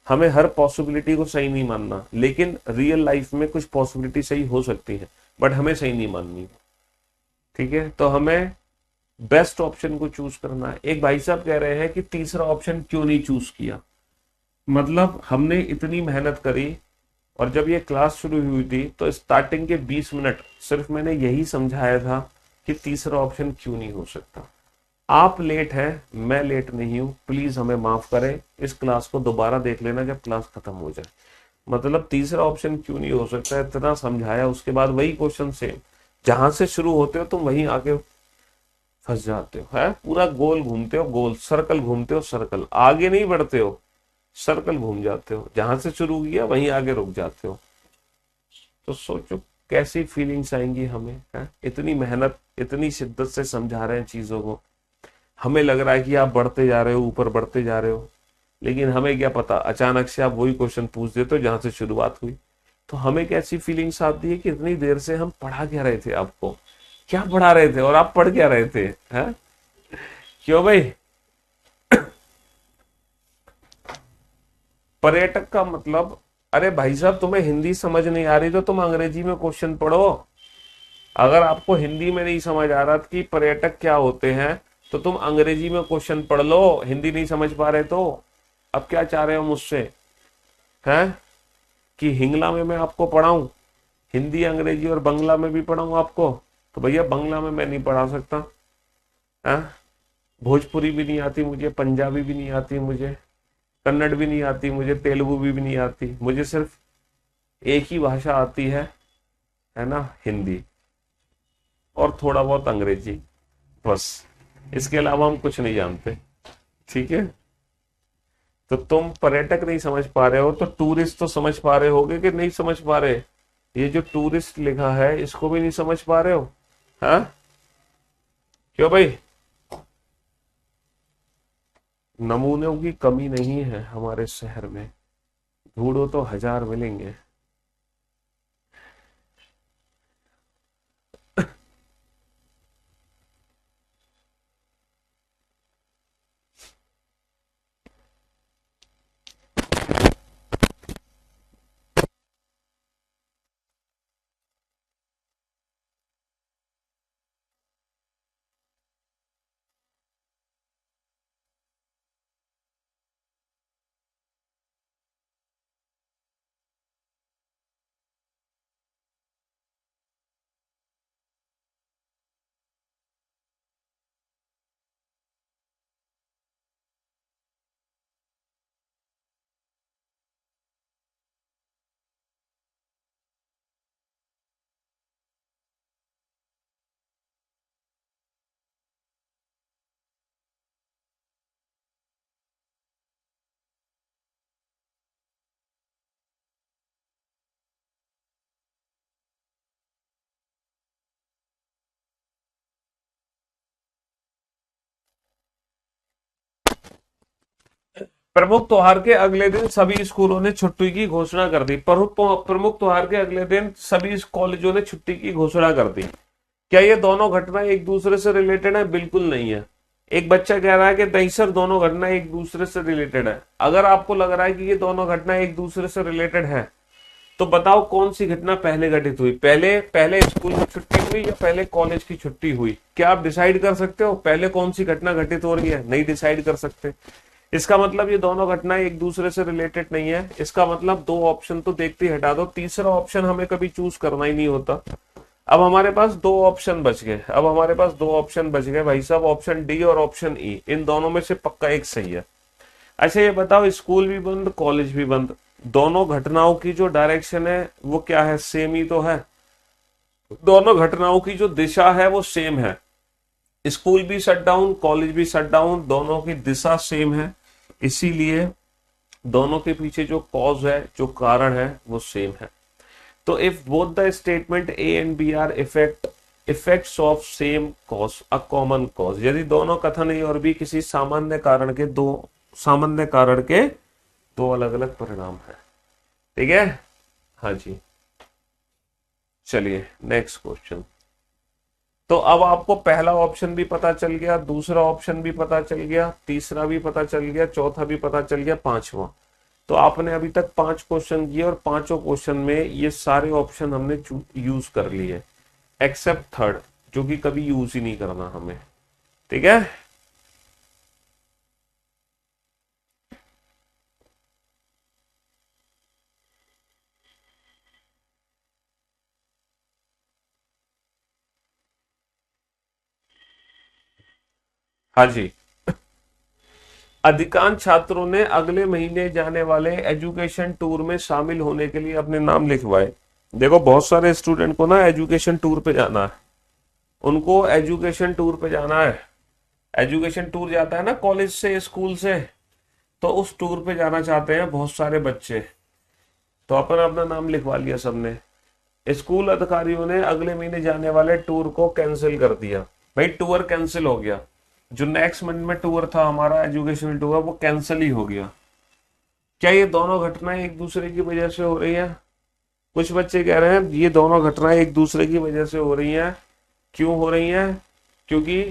हमें हर पॉसिबिलिटी को सही नहीं मानना, लेकिन रियल लाइफ में कुछ पॉसिबिलिटी सही हो सकती है, बट हमें सही नहीं माननी, ठीक है। तो हमें बेस्ट ऑप्शन को चूज करना है। एक भाई साहब कह रहे हैं कि तीसरा ऑप्शन क्यों नहीं चूज किया। मतलब हमने इतनी मेहनत करी, और जब ये क्लास शुरू हुई थी तो स्टार्टिंग के 20 मिनट सिर्फ मैंने यही समझाया था कि तीसरा ऑप्शन क्यों नहीं हो सकता। आप लेट हैं, मैं लेट नहीं हूं, प्लीज हमें माफ करें। इस क्लास को दोबारा देख लेना जब क्लास खत्म हो जाए। मतलब तीसरा ऑप्शन क्यों नहीं हो सकता, इतना समझाया, उसके बाद वही क्वेश्चन सेम, जहां से शुरू होते हो तुम वहीं आके फंस जाते हो, है पूरा गोल घूमते हो, गोल सर्कल घूमते हो, सर्कल आगे नहीं बढ़ते हो, सर्कल घूम जाते हो, जहां से शुरू किया वहीं आगे रुक जाते हो। तो सोचो कैसी फीलिंग्स आएंगी हमें, है? इतनी मेहनत, इतनी शिद्दत से समझा रहे हैं चीजों को, हमें लग रहा है कि आप बढ़ते जा रहे हो, ऊपर बढ़ते जा रहे हो, लेकिन हमें क्या पता अचानक से आप वही क्वेश्चन पूछ देते हो जहां से शुरुआत हुई। तो हमें कैसी फीलिंग्स आती है कि इतनी देर से हम पढ़ा क्या रहे थे, आपको क्या पढ़ा रहे थे और आप पढ़ क्या रहे थे, हैं? क्यों भाई? पर्यटक का मतलब, अरे भाई साहब तुम्हें हिंदी समझ नहीं आ रही तो तुम अंग्रेजी में क्वेश्चन पढ़ो। अगर आपको हिंदी में नहीं समझ आ रहा कि पर्यटक क्या होते हैं, तो तुम अंग्रेजी में क्वेश्चन पढ़ लो, हिंदी नहीं समझ पा रहे तो। अब क्या चाह रहे हो मुझसे, हैं? कि हिंगला में मैं आपको पढ़ाऊं, हिंदी अंग्रेजी और बंगला में भी पढ़ाऊं आपको? तो भैया बंगला में मैं नहीं पढ़ा सकता, हैं? भोजपुरी भी नहीं आती मुझे, पंजाबी भी नहीं आती मुझे, कन्नड़ भी नहीं आती मुझे, तेलुगु भी नहीं आती मुझे, सिर्फ एक ही भाषा आती है ना, हिंदी, और थोड़ा बहुत अंग्रेजी, बस। इसके अलावा हम कुछ नहीं जानते, ठीक है। तो तुम पर्यटक नहीं समझ पा रहे हो तो टूरिस्ट तो समझ पा रहे होगे कि नहीं समझ पा रहे? ये जो टूरिस्ट लिखा है इसको भी नहीं समझ पा रहे हो, हाँ? क्यों भाई? नमूनों की कमी नहीं है हमारे शहर में, ढूंढो तो हजार मिलेंगे। प्रमुख त्योहार के अगले दिन सभी स्कूलों ने छुट्टी की घोषणा कर दी। प्रमुख त्योहार के अगले दिन सभी कॉलेजों ने छुट्टी की घोषणा कर दी। क्या ये दोनों घटना एक दूसरे से रिलेटेड है? बिल्कुल नहीं है। एक बच्चा कह रहा है कि नहीं सर, दोनों घटना एक दूसरे से रिलेटेड है। अगर आपको लग रहा है कि ये दोनों घटना एक दूसरे से रिलेटेड है, तो बताओ कौन सी घटना पहले घटित हुई? पहले पहले स्कूल की छुट्टी हुई या पहले कॉलेज की छुट्टी हुई? क्या आप डिसाइड कर सकते हो पहले कौन सी घटना घटित हो रही है? नहीं डिसाइड कर सकते। इसका मतलब ये दोनों घटनाएं एक दूसरे से रिलेटेड नहीं है। इसका मतलब दो ऑप्शन तो देखते ही हटा दो, तीसरा ऑप्शन हमें कभी चूज करना ही नहीं होता। अब हमारे पास दो ऑप्शन बच गए। भाई साहब, ऑप्शन डी और ऑप्शन ई, इन दोनों में से पक्का एक सही है। अच्छा ये बताओ, स्कूल भी बंद कॉलेज भी बंद, दोनों घटनाओं की जो डायरेक्शन है वो क्या है? सेम ही तो है। दोनों घटनाओं की जो दिशा है वो सेम है। स्कूल भी शट डाउन, कॉलेज भी शट डाउन, दोनों की दिशा सेम है। इसीलिए दोनों के पीछे जो कॉज है, जो कारण है, वो सेम है। तो if both the statement A and B are effects of same cause, a common cause, यदि दोनों कथन ए और बी किसी सामान्य कारण के दो अलग अलग परिणाम है। ठीक है, हाँ जी। चलिए नेक्स्ट क्वेश्चन। तो अब आपको पहला ऑप्शन भी पता चल गया, दूसरा ऑप्शन भी पता चल गया, तीसरा भी पता चल गया, चौथा भी पता चल गया, पांचवा। तो आपने अभी तक 5 क्वेश्चन किए और पांचों क्वेश्चन में ये सारे ऑप्शन हमने यूज कर लिए, एक्सेप्ट थर्ड, जो कि कभी यूज ही नहीं करना हमें। ठीक है, हाँ जी। अधिकांश छात्रों ने अगले महीने जाने वाले एजुकेशन टूर में शामिल होने के लिए अपने नाम लिखवाए। देखो बहुत सारे स्टूडेंट को ना एजुकेशन टूर पे जाना है, उनको एजुकेशन टूर पे जाना है। एजुकेशन टूर जाता है ना कॉलेज से, स्कूल से, तो उस टूर पे जाना चाहते हैं बहुत सारे बच्चे। तो अपन अपना नाम लिखवा लिया सबने। स्कूल अधिकारियों ने अगले महीने जाने वाले टूर को कैंसिल कर दिया। भाई टूर कैंसिल हो गया, जो नेक्स्ट मंथ में टूर था हमारा एजुकेशनल टूर, वो कैंसिल ही हो गया। क्या ये दोनों घटनाएं एक दूसरे की वजह से हो रही है? कुछ बच्चे कह रहे हैं ये दोनों घटनाएं एक दूसरे की वजह से हो रही हैं। क्यों हो रही हैं? क्योंकि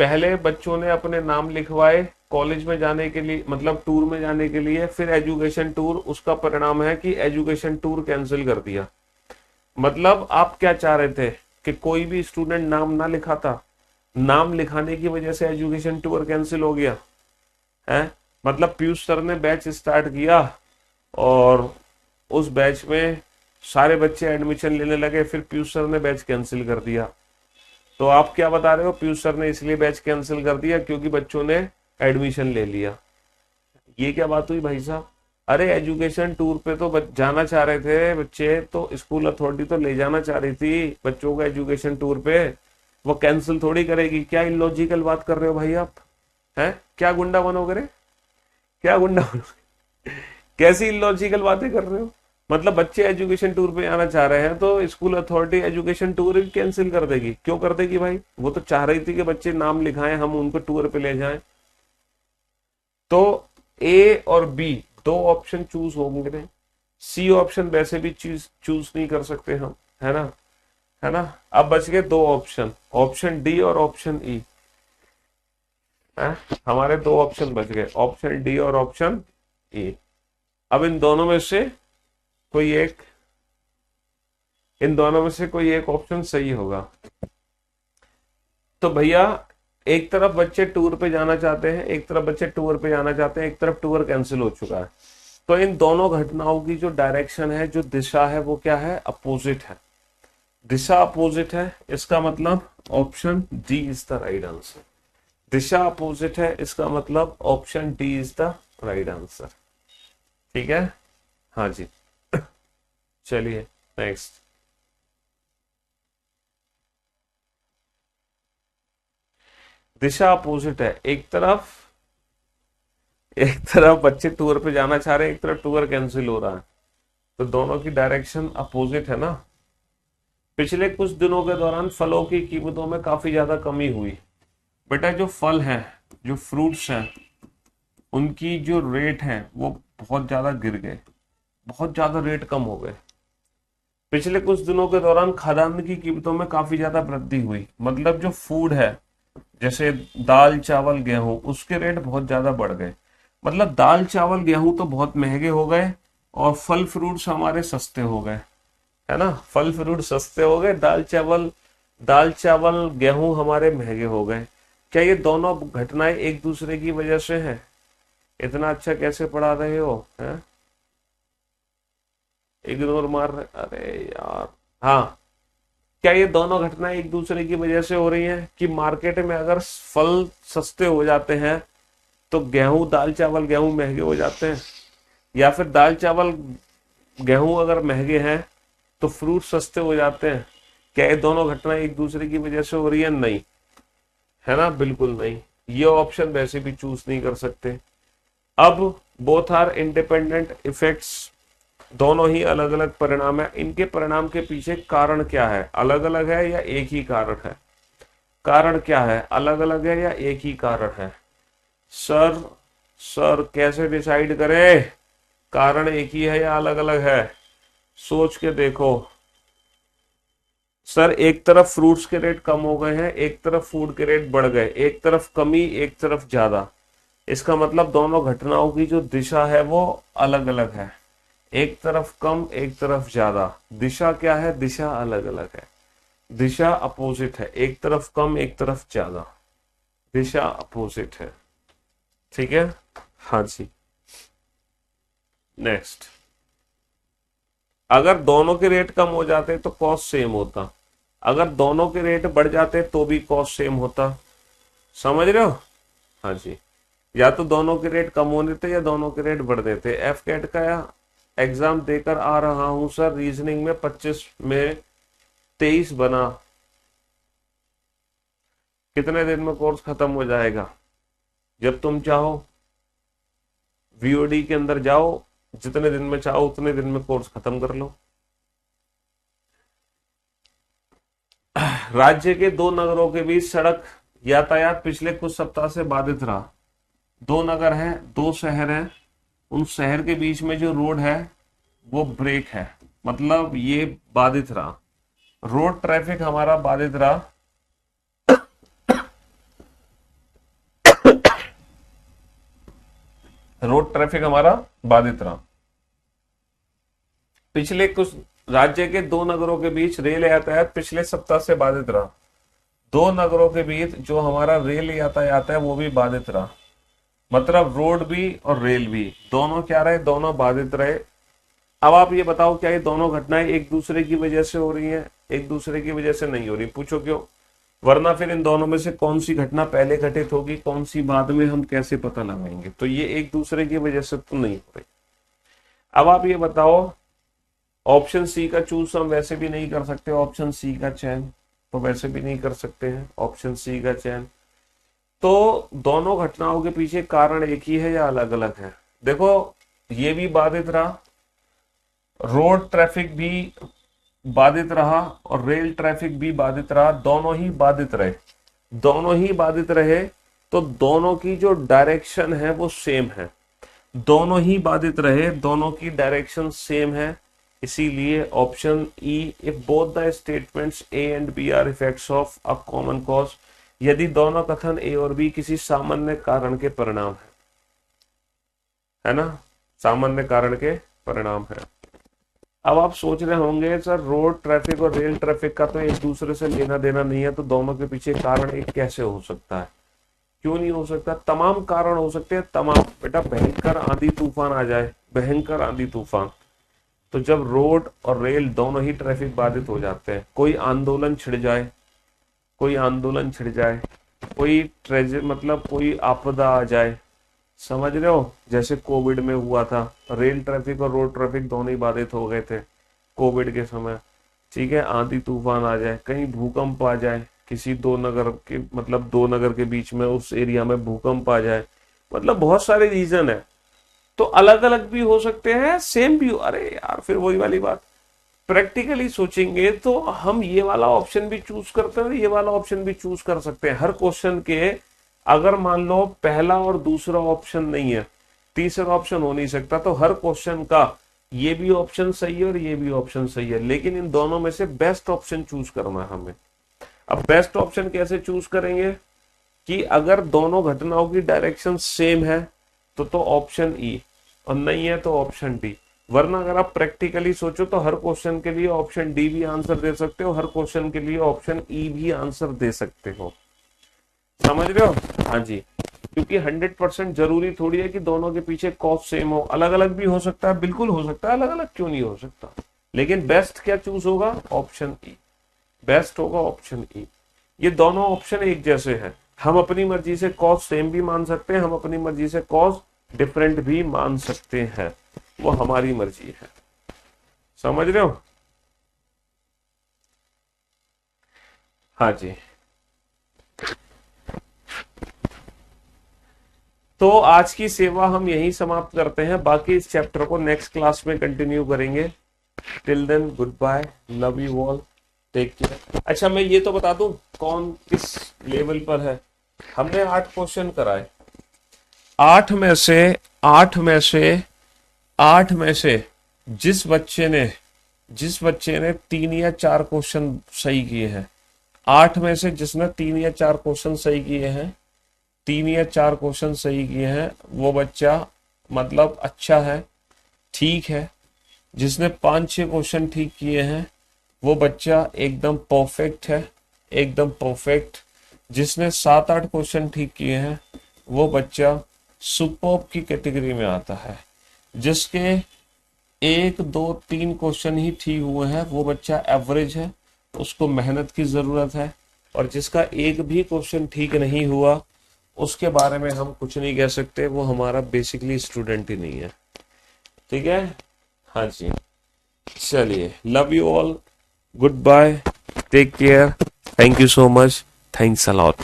पहले बच्चों ने अपने नाम लिखवाए कॉलेज में जाने के लिए, मतलब टूर में जाने के लिए, फिर एजुकेशन टूर, उसका परिणाम है कि एजुकेशन टूर कैंसिल कर दिया। मतलब आप क्या चाह रहे थे कि कोई भी स्टूडेंट नाम ना लिखाता, नाम लिखाने की वजह से एजुकेशन टूर कैंसिल हो गया है? मतलब पीयूष सर ने बैच स्टार्ट किया और उस बैच में सारे बच्चे एडमिशन लेने लगे, फिर पीयूष सर ने बैच कैंसिल कर दिया। तो आप क्या बता रहे हो? पीयूष सर ने इसलिए बैच कैंसिल कर दिया क्योंकि बच्चों ने एडमिशन ले लिया। ये क्या बात हुई भाई साहब? अरे एजुकेशन टूर पे तो जाना चाह रहे थे बच्चे, तो स्कूल अथॉरिटी तो ले जाना चाह रही थी बच्चों को एजुकेशन टूर पे, वो कैंसिल थोड़ी करेगी। क्या इलॉजिकल बात कर रहे हो भाई आप? हैं? क्या गुंडा बनोगे रे? क्या गुंडा बनोगे? कैसी इलॉजिकल बातें कर रहे हो? मतलब बच्चे एजुकेशन टूर पे आना चाह रहे हैं तो school authority education tour cancel कर देगी? क्यों कर देगी भाई? वो तो चाह रही थी कि बच्चे नाम लिखाएं, हम उनको टूर पे ले जाएं। तो ए और बी दो ऑप्शन चूज होंगे, सी ऑप्शन वैसे भी चूज नहीं कर सकते हम, है ना? है ना? अब बच गए दो ऑप्शन, ऑप्शन डी और ऑप्शन ई। हमारे दो ऑप्शन बच गए, ऑप्शन डी और ऑप्शन ई। अब इन दोनों में से कोई एक ऑप्शन सही होगा। तो भैया एक तरफ बच्चे टूर पे जाना चाहते हैं, एक तरफ बच्चे टूर पे जाना चाहते हैं, एक तरफ टूर कैंसिल हो चुका है। तो इन दोनों घटनाओं की जो डायरेक्शन है, जो दिशा है, वो क्या है? अपोजिट है। दिशा अपोजिट है, इसका मतलब option D is the right answer. Disha opposite है, इसका मतलब option D is the right answer. ठीक है, हाँ जी। चलिए नेक्स्ट। दिशा अपोजिट है, एक तरफ बच्चे टूर पे जाना चाह रहे हैं, एक तरफ टूर कैंसिल हो रहा है, तो दोनों की डायरेक्शन अपोजिट है ना। पिछले कुछ दिनों के दौरान फलों की कीमतों में काफी ज्यादा कमी हुई। बेटा जो फल है, जो फ्रूट्स हैं, उनकी जो रेट है वो बहुत ज्यादा गिर गए, बहुत ज्यादा रेट कम हो गए। पिछले कुछ दिनों के दौरान खाद्यान्न की कीमतों में काफी ज्यादा वृद्धि हुई, मतलब जो फूड है जैसे दाल चावल गेहूं उसके रेट बहुत ज्यादा बढ़ गए। मतलब दाल चावल गेहूं तो बहुत महंगे हो गए और फल फ्रूट्स हमारे सस्ते हो गए, है ना। फल फ्रूट सस्ते हो गए, दाल चावल गेहूं हमारे महंगे हो गए। क्या ये दोनों घटनाएं एक दूसरे की वजह से हैं? इतना अच्छा कैसे पढ़ा रहे हो, हैं? इग्नोर मार रहे, अरे यार। हाँ, क्या ये दोनों घटनाएं एक दूसरे की वजह से हो रही हैं कि मार्केट में अगर फल सस्ते हो जाते हैं तो गेहूं दाल चावल गेहूं महंगे हो जाते हैं, या फिर दाल चावल गेहूं अगर महंगे हैं तो फ्रूट सस्ते हो जाते हैं? क्या ये दोनों घटनाएं एक दूसरे की वजह से हो रही है? नहीं, है ना, बिल्कुल नहीं। ये ऑप्शन वैसे भी चूज नहीं कर सकते। अब बोथ आर इंडिपेंडेंट इफेक्ट्स, दोनों ही अलग अलग परिणाम है। इनके परिणाम के पीछे कारण क्या है? अलग अलग है या एक ही कारण है? कारण क्या है? अलग अलग है या एक ही कारण है? सर, सर कैसे डिसाइड करें? कारण एक ही है या अलग अलग है? सोच के देखो। सर एक तरफ फ्रूट्स के रेट कम हो गए हैं, एक तरफ फूड के रेट बढ़ गए, एक तरफ कमी एक तरफ ज्यादा। इसका मतलब दोनों घटनाओं की जो दिशा है वो अलग अलग है। एक तरफ कम एक तरफ ज्यादा, दिशा क्या है? दिशा अलग अलग है, दिशा अपोजिट है। एक तरफ कम एक तरफ ज्यादा, दिशा अपोजिट है। ठीक है, हाँ जी। नेक्स्ट, अगर दोनों के रेट कम हो जाते तो कॉस्ट सेम होता, अगर दोनों के रेट बढ़ जाते तो भी कॉस्ट सेम होता। समझ रहे हो? हाँ जी। या तो दोनों के रेट कम होने थे या दोनों के रेट बढ़ देते। एफ कैट का एग्जाम देकर आ रहा हूं सर, रीजनिंग में 25 में 23 बना, कितने दिन में कोर्स खत्म हो जाएगा? जब तुम चाहो वीओडी के अंदर जाओ, जितने दिन में चाहो उतने दिन में कोर्स खत्म कर लो। राज्य के दो नगरों के बीच सड़क यातायात पिछले कुछ सप्ताह से बाधित रहा। दो नगर हैं, दो शहर हैं, उन शहर के बीच में जो रोड है वो ब्रेक है, मतलब ये बाधित रहा। रोड ट्रैफिक हमारा बाधित रहा। रोड ट्रैफिक हमारा बाधित रहा। पिछले कुछ राज्य के दो नगरों के बीच रेल यातायात पिछले सप्ताह से बाधित रहा। दो नगरों के बीच जो हमारा रेल यातायात है वो भी बाधित रहा, मतलब रोड भी और रेल भी दोनों क्या रहे? दोनों बाधित रहे। अब आप ये बताओ, क्या ये दोनों घटनाएं एक दूसरे की वजह से हो रही हैं? एक दूसरे की वजह से नहीं हो रही। पूछो क्यों? वरना फिर इन दोनों में से कौन सी घटना पहले घटित होगी, कौन सी बाद में, हम कैसे पता लगाएंगे? तो ये एक दूसरे की वजह से तो नहीं हो रही। अब आप ये बताओ, ऑप्शन सी का चूज हम वैसे भी नहीं कर सकते, ऑप्शन सी का चयन तो वैसे भी नहीं कर सकते हैं, ऑप्शन सी का चयन। तो दोनों घटनाओं के पीछे कारण एक ही है या अलग अलग है? देखो, ये भी बाधित रहा, रोड ट्रैफिक भी बाधित रहा और रेल ट्रैफिक भी बाधित रहा, दोनों ही बाधित रहे। दोनों ही बाधित रहे तो दोनों की जो डायरेक्शन है वो सेम है। दोनों ही बाधित रहे, दोनों की डायरेक्शन सेम है, इसीलिए option E, if both the statements A and B are effects of a common cause, यदि दोनों कथन ए और बी किसी सामान्य कारण के परिणाम है ना, सामान्य कारण के परिणाम है। अब आप सोच रहे होंगे सर रोड ट्रैफिक और रेल ट्रैफिक का तो एक दूसरे से लेना देना नहीं है, तो दोनों के पीछे कारण एक कैसे हो सकता है? क्यों नहीं हो सकता? तमाम कारण हो सकते हैं, तमाम। बेटा भयंकर आंधी तूफान आ जाए, भयंकर आंधी तूफान, तो जब रोड और रेल दोनों ही ट्रैफिक बाधित हो जाते हैं, कोई आंदोलन छिड़ जाए, कोई आंदोलन छिड़ जाए, कोई मतलब कोई आपदा आ जाए, समझ रहे हो, जैसे कोविड में हुआ था, रेल ट्रैफिक और रोड ट्रैफिक दोनों ही बाधित हो गए थे कोविड के समय। ठीक है, आंधी तूफान आ जाए, कहीं भूकंप आ जाए, किसी दो नगर के, मतलब दो नगर के बीच में उस एरिया में भूकंप आ जाए, मतलब बहुत सारे रीजन है। तो अलग अलग भी हो सकते हैं, सेम भी हो। अरे यार, फिर वही वाली बात, प्रैक्टिकली सोचेंगे तो हम ये वाला ऑप्शन भी चूज करते हैं, ये वाला ऑप्शन भी चूज कर सकते हैं। हर क्वेश्चन के अगर मान लो पहला और दूसरा ऑप्शन नहीं है, तीसरा ऑप्शन हो नहीं सकता, तो हर क्वेश्चन का ये भी ऑप्शन सही है और ये भी ऑप्शन सही है, लेकिन इन दोनों में से बेस्ट ऑप्शन चूज करना है हमें। अब बेस्ट ऑप्शन कैसे चूज करेंगे कि अगर दोनों घटनाओं की डायरेक्शन सेम है तो ऑप्शन ई, और नहीं है तो ऑप्शन डी। वरना अगर आप प्रैक्टिकली सोचो तो हर क्वेश्चन के लिए ऑप्शन डी भी आंसर दे सकते हो, हर क्वेश्चन के लिए ऑप्शन ई भी आंसर दे सकते हो। समझ रहे हो? हाँ जी, क्योंकि 100% जरूरी थोड़ी है कि दोनों के पीछे कॉज सेम हो, अलग अलग भी हो सकता है, बिल्कुल हो सकता है, अलग अलग क्यों नहीं हो सकता। लेकिन बेस्ट क्या चूज होगा? ऑप्शन ई, बेस्ट होगा ऑप्शन ई। ये दोनों ऑप्शन एक जैसे हैं, हम अपनी मर्जी से कॉज सेम भी मान सकते हैं, हम अपनी मर्जी से कॉज डिफरेंट भी मान सकते हैं, वो हमारी मर्जी है। समझ रहे हो? हाँ जी। तो आज की सेवा हम यहीं समाप्त करते हैं, बाकी इस चैप्टर को नेक्स्ट क्लास में कंटिन्यू करेंगे। Till then good bye, love you all, take care. अच्छा मैं ये तो बता दूं कौन किस लेवल पर है। हमने 8 क्वेश्चन कराए, 8 में से 8 में से 8 में से जिस बच्चे ने 3 या 4 क्वेश्चन सही किए हैं, 8 में से जिसने 3 या 4 क्वेश्चन सही किए हैं, 3 या 4 क्वेश्चन सही किए हैं, वो बच्चा मतलब अच्छा है, ठीक है। जिसने 5-6 क्वेश्चन ठीक किए हैं वो बच्चा एकदम परफेक्ट है, एकदम परफेक्ट। जिसने 7-8 क्वेश्चन ठीक किए हैं वो बच्चा सुपर्ब की कैटेगरी में आता है। जिसके 1, 2, 3 क्वेश्चन ही ठीक हुए हैं वो बच्चा एवरेज है, उसको मेहनत की जरूरत है। और जिसका एक भी क्वेश्चन ठीक नहीं हुआ उसके बारे में हम कुछ नहीं कह सकते, वो हमारा बेसिकली स्टूडेंट ही नहीं है। ठीक है? हाँ जी, चलिए, love you all, good bye, take care, thank you so much, thanks a lot.